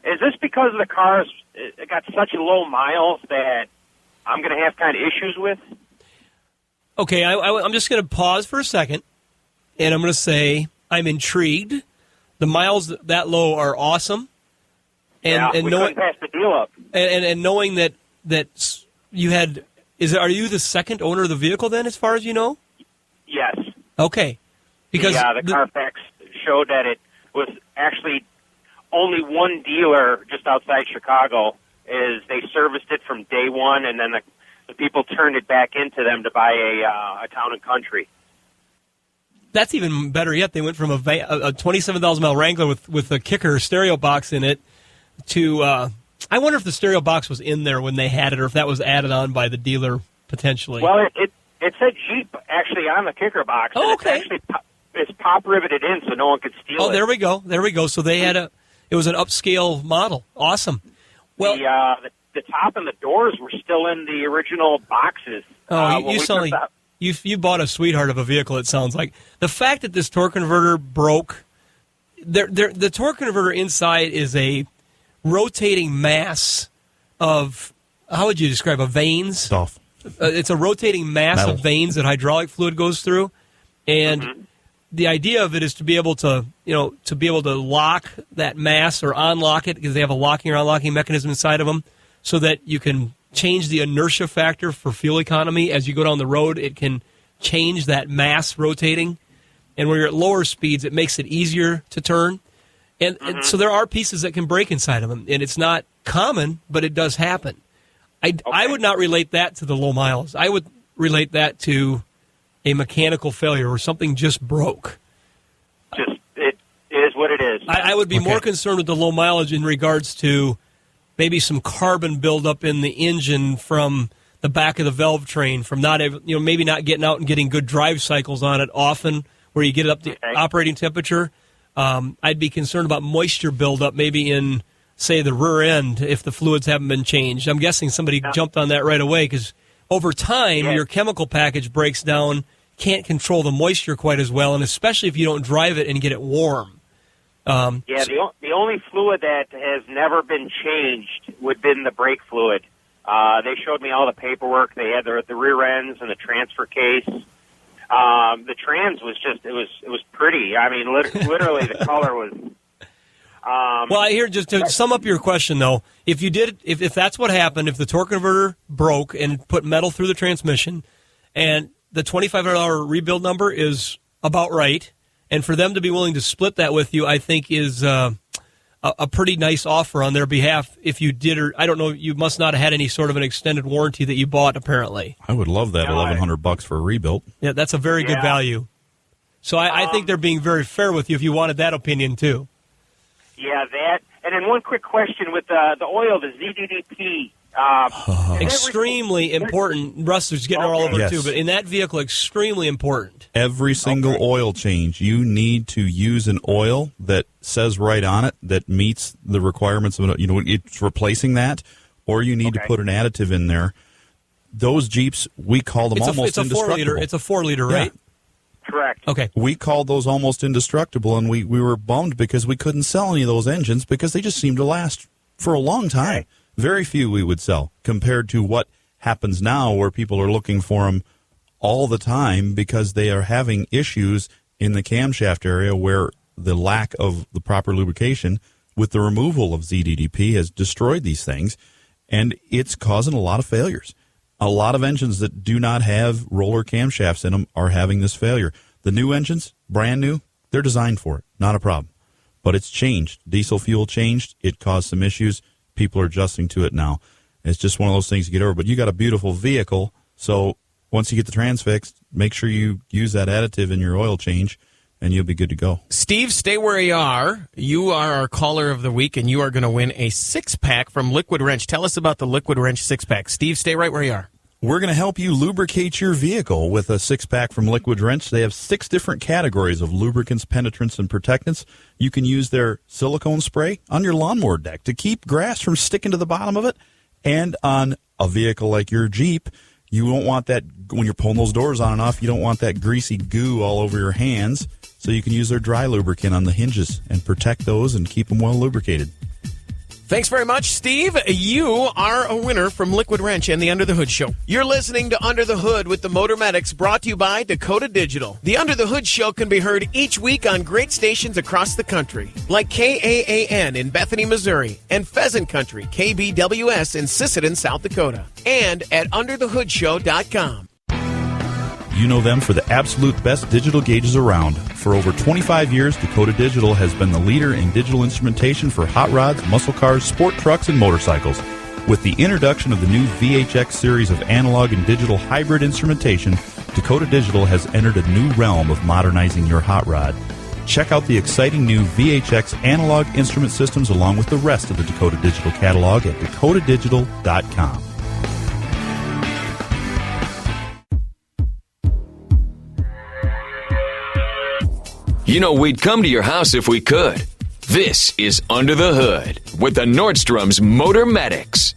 Is this because the car's got such low miles that I'm going to have kind of issues with? Okay, I'm just going to pause for a second, and I'm going to say I'm intrigued. The miles that low are awesome. And we couldn't pass the deal up. And knowing that you had, are you the second owner of the vehicle then, as far as you know? Yes. Okay. Because the Carfax showed that it was actually only one dealer just outside Chicago. They serviced it from day one, and then the people turned it back into them to buy a Town and Country. That's even better yet. They went from a 27,000-mile Wrangler with a kicker stereo box in it to I wonder if the stereo box was in there when they had it, or if that was added on by the dealer potentially. Well, it said Jeep actually on the kicker box. Oh, okay. It's pop riveted in so no one could steal it. Oh, there we go. So they had it was an upscale model. Awesome. Well, the top and the doors were still in the original boxes. You bought a sweetheart of a vehicle, it sounds like. The fact that this torque converter broke, the torque converter inside is a rotating mass of, how would you describe, a veins? Stuff. It's a rotating mass of veins that hydraulic fluid goes through, and the idea of it is to be able to lock that mass or unlock it, because they have a locking or unlocking mechanism inside of them, so that you can change the inertia factor for fuel economy. As you go down the road, it can change that mass rotating, and when you're at lower speeds, it makes it easier to turn. And so there are pieces that can break inside of them, and it's not common, but it does happen. I would not relate that to the low miles. I would relate that to a mechanical failure or something just broke. It is what it is. I would be more concerned with the low mileage in regards to maybe some carbon buildup in the engine from the back of the valve train, from maybe not getting out and getting good drive cycles on it often, where you get it up to operating temperature. I'd be concerned about moisture buildup, maybe in, say, the rear end, if the fluids haven't been changed. I'm guessing somebody jumped on that right away, because over time, your chemical package breaks down, can't control the moisture quite as well, and especially if you don't drive it and get it warm. The only fluid that has never been changed would have been the brake fluid. They showed me all the paperwork. They had the rear ends and the transfer case. The trans was just it was pretty. I mean, literally the color was. Well, here, just to sum up your question, though, if that's what happened, if the torque converter broke and put metal through the transmission, and the $2,500 rebuild number is about right, and for them to be willing to split that with you, I think is a pretty nice offer on their behalf. If you did, or I don't know, you must not have had any sort of an extended warranty that you bought, apparently. I would love that $1,100 for a rebuild. Yeah, that's a very good value. So I think they're being very fair with you if you wanted that opinion, too. Yeah, that. And then one quick question with the oil, the ZDDP. Extremely important. Russ is getting all over, too, but in that vehicle, extremely important. Every single oil change, you need to use an oil that says right on it that meets the requirements of it's replacing that, or you need to put an additive in there. Those Jeeps, we call them almost indestructible. It's a 4-liter, right? Correct. Okay. We called those almost indestructible, and we were bummed because we couldn't sell any of those engines because they just seemed to last for a long time. Okay. Very few we would sell compared to what happens now where people are looking for them all the time because they are having issues in the camshaft area where the lack of the proper lubrication with the removal of ZDDP has destroyed these things, and it's causing a lot of failures. A lot of engines that do not have roller camshafts in them are having this failure. The new engines, brand new, they're designed for it. Not a problem. But it's changed. Diesel fuel changed. It caused some issues. People are adjusting to it now. It's just one of those things to get over. But you got a beautiful vehicle, so once you get the trans fixed, make sure you use that additive in your oil change, and you'll be good to go. Steve, stay where you are. You are our caller of the week, and you are going to win a 6-pack from Liquid Wrench. Tell us about the Liquid Wrench 6-pack. Steve, stay right where you are. We're going to help you lubricate your vehicle with a 6-pack from Liquid Wrench. They have 6 different categories of lubricants, penetrants, and protectants. You can use their silicone spray on your lawnmower deck to keep grass from sticking to the bottom of it. And on a vehicle like your Jeep, you don't want that, when you're pulling those doors on and off, you don't want that greasy goo all over your hands. So you can use their dry lubricant on the hinges and protect those and keep them well lubricated. Thanks very much, Steve. You are a winner from Liquid Wrench and the Under the Hood Show. You're listening to Under the Hood with the Motor Medics, brought to you by Dakota Digital. The Under the Hood Show can be heard each week on great stations across the country, like KAAN in Bethany, Missouri, and Pheasant Country, KBWS in Sisseton, South Dakota, and at underthehoodshow.com. You know them for the absolute best digital gauges around. For over 25 years, Dakota Digital has been the leader in digital instrumentation for hot rods, muscle cars, sport trucks, and motorcycles. With the introduction of the new VHX series of analog and digital hybrid instrumentation, Dakota Digital has entered a new realm of modernizing your hot rod. Check out the exciting new VHX analog instrument systems along with the rest of the Dakota Digital catalog at dakotadigital.com. You know, we'd come to your house if we could. This is Under the Hood with the Nordstrom's Motor Medics.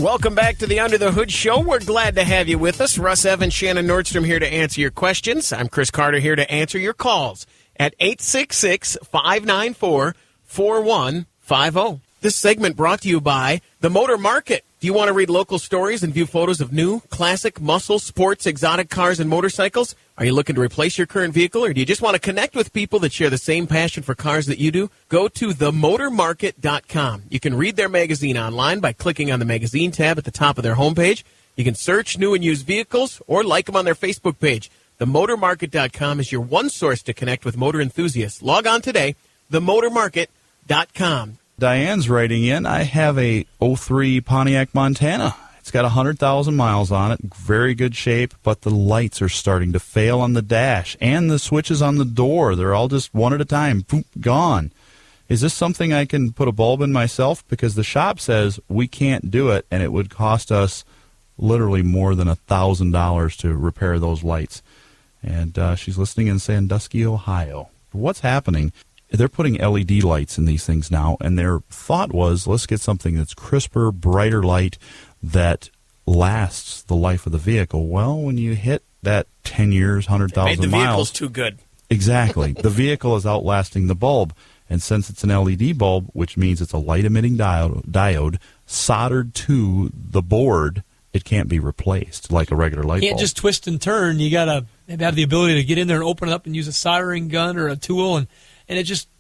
Welcome back to the Under the Hood Show. We're glad to have you with us. Russ Evans, Shannon Nordstrom here to answer your questions. I'm Chris Carter here to answer your calls at 866-594-4150. This segment brought to you by the Motor Market. Do you want to read local stories and view photos of new, classic, muscle, sports, exotic cars and motorcycles? Are you looking to replace your current vehicle, or do you just want to connect with people that share the same passion for cars that you do? Go to themotormarket.com. You can read their magazine online by clicking on the magazine tab at the top of their homepage. You can search new and used vehicles or like them on their Facebook page. Themotormarket.com is your one source to connect with motor enthusiasts. Log on today, themotormarket.com. Diane's writing in, I have a 03 Pontiac Montana. It's got 100,000 miles on it, very good shape, but the lights are starting to fail on the dash, and the switches on the door, they're all just one at a time, boom, gone. Is this something I can put a bulb in myself? Because the shop says we can't do it, and it would cost us literally more than $1,000 to repair those lights. And she's listening in Sandusky, Ohio. What's happening? They're putting LED lights in these things now, and their thought was, let's get something that's crisper, brighter light that lasts the life of the vehicle. Well, when you hit that 10 years, 100,000 miles... Made the vehicle's too good. Exactly. The vehicle is outlasting the bulb. And since it's an LED bulb, which means it's a light-emitting diode soldered to the board, it can't be replaced like a regular light bulb. You can't just twist and turn. You got to have the ability to get in there and open it up and use a soldering gun or a tool, and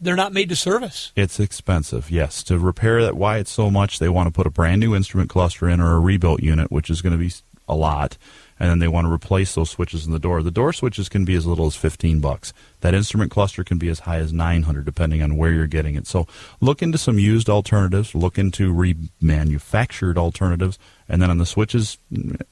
they're not made to service. It's expensive, yes. To repair that, why it's so much, they want to put a brand new instrument cluster in or a rebuilt unit, which is going to be a lot, and then they want to replace those switches in the door. The door switches can be as little as $15. That instrument cluster can be as high as $900, depending on where you're getting it. So look into some used alternatives, look into remanufactured alternatives, and then on the switches,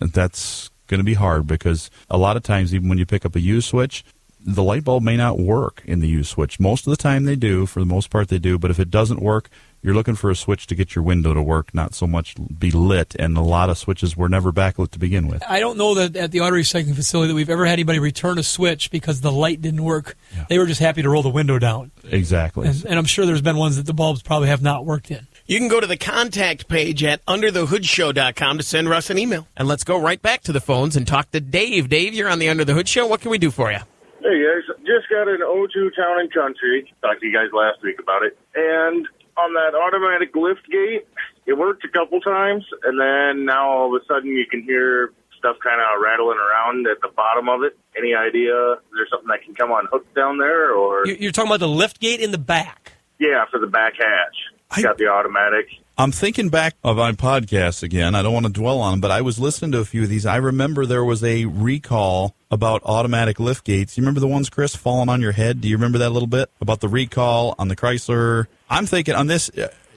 that's going to be hard because a lot of times, even when you pick up a used switch, the light bulb may not work in the used switch. Most of the time they do. For the most part they do. But if it doesn't work, you're looking for a switch to get your window to work, not so much be lit. And a lot of switches were never backlit to begin with. I don't know that at the auto recycling facility that we've ever had anybody return a switch because the light didn't work. Yeah. They were just happy to roll the window down. Exactly. And I'm sure there's been ones that the bulbs probably have not worked in. You can go to the contact page at underthehoodshow.com to send Russ an email. And let's go right back to the phones and talk to Dave. Dave, you're on the Under the Hood Show. What can we do for you? Hey guys, just got an 02 Town and Country. Talked to you guys last week about it. And on that automatic lift gate, it worked a couple times, and then now all of a sudden you can hear stuff kind of rattling around at the bottom of it. Any idea? Is there something that can come unhooked down there? Or You're talking about the lift gate in the back? Yeah, for the back hatch. Got the automatic. I'm thinking back of my podcasts again. I don't want to dwell on them, but I was listening to a few of these. I remember there was a recall about automatic lift gates. You remember the ones, Chris, falling on your head? Do you remember that a little bit? About the recall on the Chrysler? I'm thinking on this,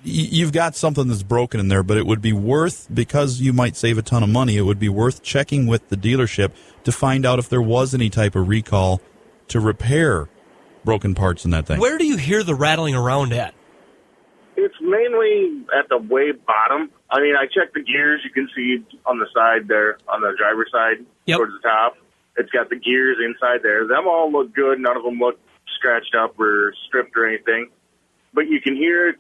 you've got something that's broken in there, but it would be worth, because you might save a ton of money, it would be worth checking with the dealership to find out if there was any type of recall to repair broken parts in that thing. Where do you hear the rattling around at? It's mainly at the way bottom. I mean, I checked the gears. You can see on the side there, on the driver's side, towards the top. It's got the gears inside there. Them all look good. None of them look scratched up or stripped or anything. But you can hear it,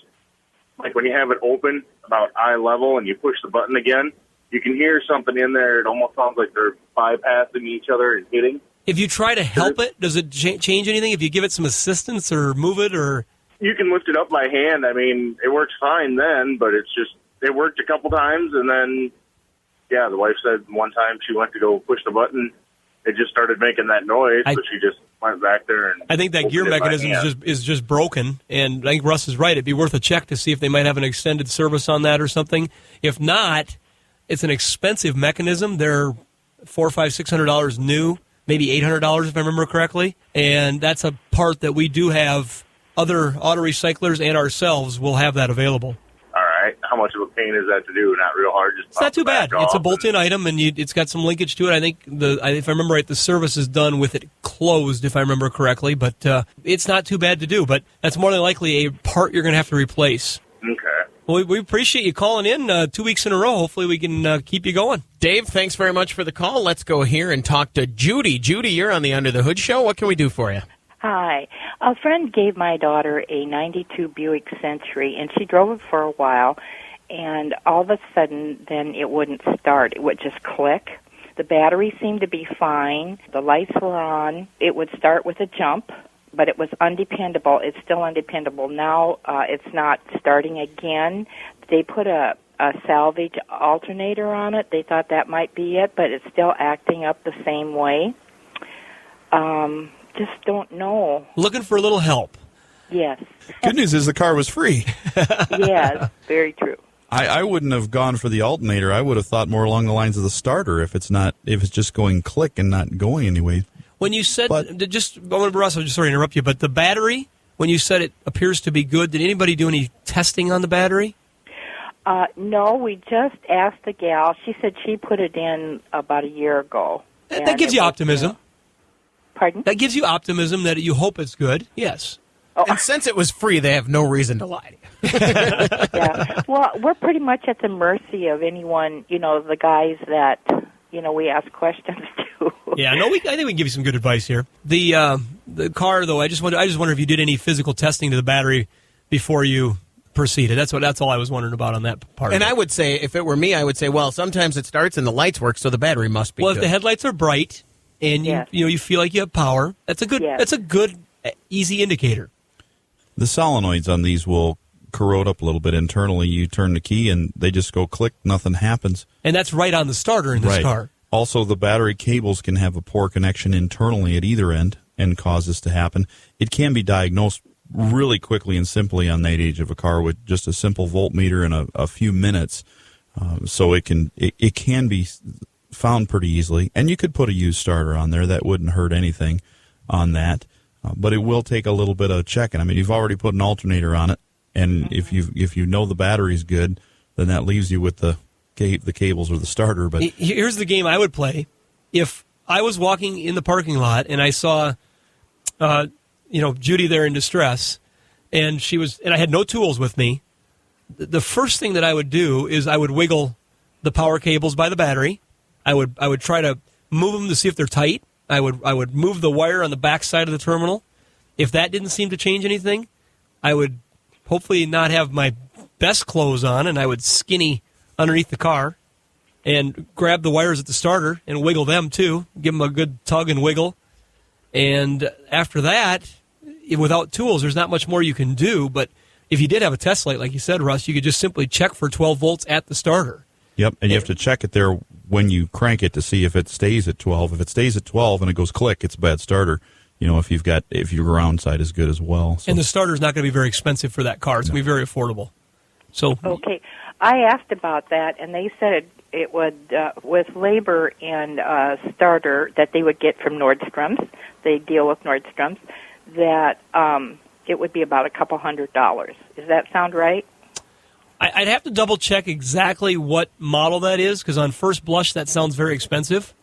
like when you have it open about eye level and you push the button again, you can hear something in there. It almost sounds like they're bypassing each other and hitting. If you try to help it, does it change anything? If you give it some assistance or move it or... You can lift it up by hand. I mean, it works fine then, but it's just, it worked a couple times, and then, yeah, the wife said one time she went to go push the button, it just started making that noise, so she just went back there and... I think that gear mechanism is just broken, and I think Russ is right. It'd be worth a check to see if they might have an extended service on that or something. If not, it's an expensive mechanism. They're $400, $500, $600 new, maybe $800 if I remember correctly, and that's a part that we do have. Other auto recyclers and ourselves will have that available. All right. How much of a pain is that to do? Not real hard. Just it's not too bad. It's a bolt-in item, and it's got some linkage to it. I think, if I remember right, the service is done with it closed, if I remember correctly. But it's not too bad to do. But that's more than likely a part you're going to have to replace. Okay. Well, we appreciate you calling in 2 weeks in a row. Hopefully we can keep you going. Dave, thanks very much for the call. Let's go here and talk to Judy. Judy, you're on the Under the Hood Show. What can we do for you? Hi. A friend gave my daughter a 92 Buick Century, and she drove it for a while, and all of a sudden, then it wouldn't start. It would just click. The battery seemed to be fine. The lights were on. It would start with a jump, but it was undependable. It's still undependable. Now it's not starting again. They put a salvage alternator on it. They thought that might be it, but it's still acting up the same way. Just don't know. Looking for a little help. Yes. Good news is the car was free. Yes, very true. I wouldn't have gone for the alternator. I would have thought more along the lines of the starter if it's just going click and not going anyway. When you said, Russ, I'm just sorry to interrupt you, but the battery, when you said it appears to be good, did anybody do any testing on the battery? No, we just asked the gal. She said she put it in about a year ago. That gives you optimism. Pardon? That gives you optimism that you hope it's good. Yes. Oh. And since it was free, they have no reason to lie to you. Yeah. Well, we're pretty much at the mercy of anyone, the guys that, we ask questions to. Yeah, no, I think we can give you some good advice here. The car, though, I just wonder if you did any physical testing to the battery before you proceeded. That's all I was wondering about on that part. And I would say, if it were me, I would say, well, sometimes it starts and the lights work, so the battery must be good. If the headlights are bright and you feel like you have power, that's a good easy indicator. The solenoids on these will corrode up a little bit internally. You turn the key and they just go click, nothing happens. And that's right on the starter in this car. Also, the battery cables can have a poor connection internally at either end and cause this to happen. It can be diagnosed really quickly and simply on that age of a car with just a simple voltmeter in a few minutes. So it can be found pretty easily. And you could put a used starter on there. That wouldn't hurt anything on that. But it will take a little bit of checking. I mean, you've already put an alternator on it, and if you know the battery's good, then that leaves you with the cables or the starter. But here's the game I would play. If I was walking in the parking lot and I saw, Judy there in distress, and I had no tools with me, the first thing that I would do is I would wiggle the power cables by the battery. I would try to move them to see if they're tight. I would move the wire on the back side of the terminal. If that didn't seem to change anything, I would hopefully not have my best clothes on, and I would skinny underneath the car and grab the wires at the starter and wiggle them too, give them a good tug and wiggle. And after that, without tools, there's not much more you can do. But if you did have a test light, like you said, Russ, you could just simply check for 12 volts at the starter. Yep, and you have to check it there when you crank it to see if it stays at 12. If it stays at 12 and it goes click, it's a bad starter. If your ground side is good as well. So. And the starter's not going to be very expensive for that car. It's going to be very affordable. So okay, I asked about that, and they said it would, with labor and starter that they would get from Nordstrom's, they deal with Nordstrom's, that it would be about a couple $100. Does that sound right? I'd have to double check exactly what model that is, because on first blush that sounds very expensive.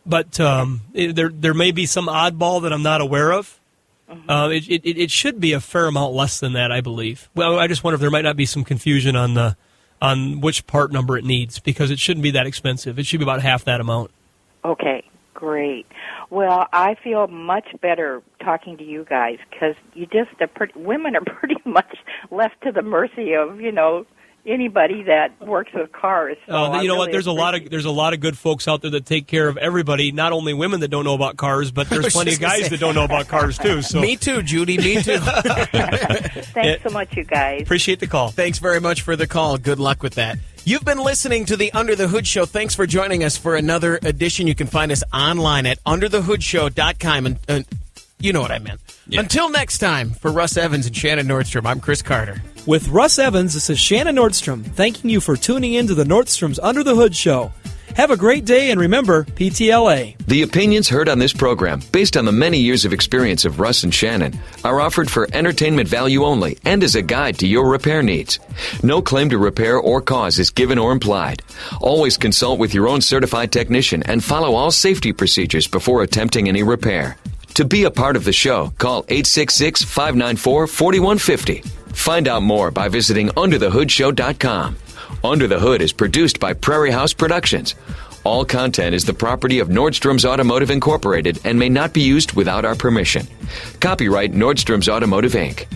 But there may be some oddball that I'm not aware of. Mm-hmm. It should be a fair amount less than that, I believe. Well, I just wonder if there might not be some confusion on which part number it needs, because it shouldn't be that expensive. It should be about half that amount. Okay, great. Well, I feel much better talking to you guys, because women are pretty much left to the mercy of anybody that works with cars. So you know what? There's a lot of good folks out there that take care of everybody. Not only women that don't know about cars, but there's plenty of guys that don't know about cars too. So me too, Judy. Me too. Thanks so much, you guys. Appreciate the call. Thanks very much for the call. Good luck with that. You've been listening to the Under the Hood Show. Thanks for joining us for another edition. You can find us online at underthehoodshow.com. And you know what I meant. Yeah. Until next time, for Russ Evans and Shannon Nordstrom, I'm Chris Carter. With Russ Evans, this is Shannon Nordstrom, thanking you for tuning in to the Nordstrom's Under the Hood Show. Have a great day, and remember, PTLA. The opinions heard on this program, based on the many years of experience of Russ and Shannon, are offered for entertainment value only and as a guide to your repair needs. No claim to repair or cause is given or implied. Always consult with your own certified technician and follow all safety procedures before attempting any repair. To be a part of the show, call 866-594-4150. Find out more by visiting underthehoodshow.com. Under the Hood is produced by Prairie House Productions. All content is the property of Nordstrom's Automotive Incorporated and may not be used without our permission. Copyright Nordstrom's Automotive, Inc.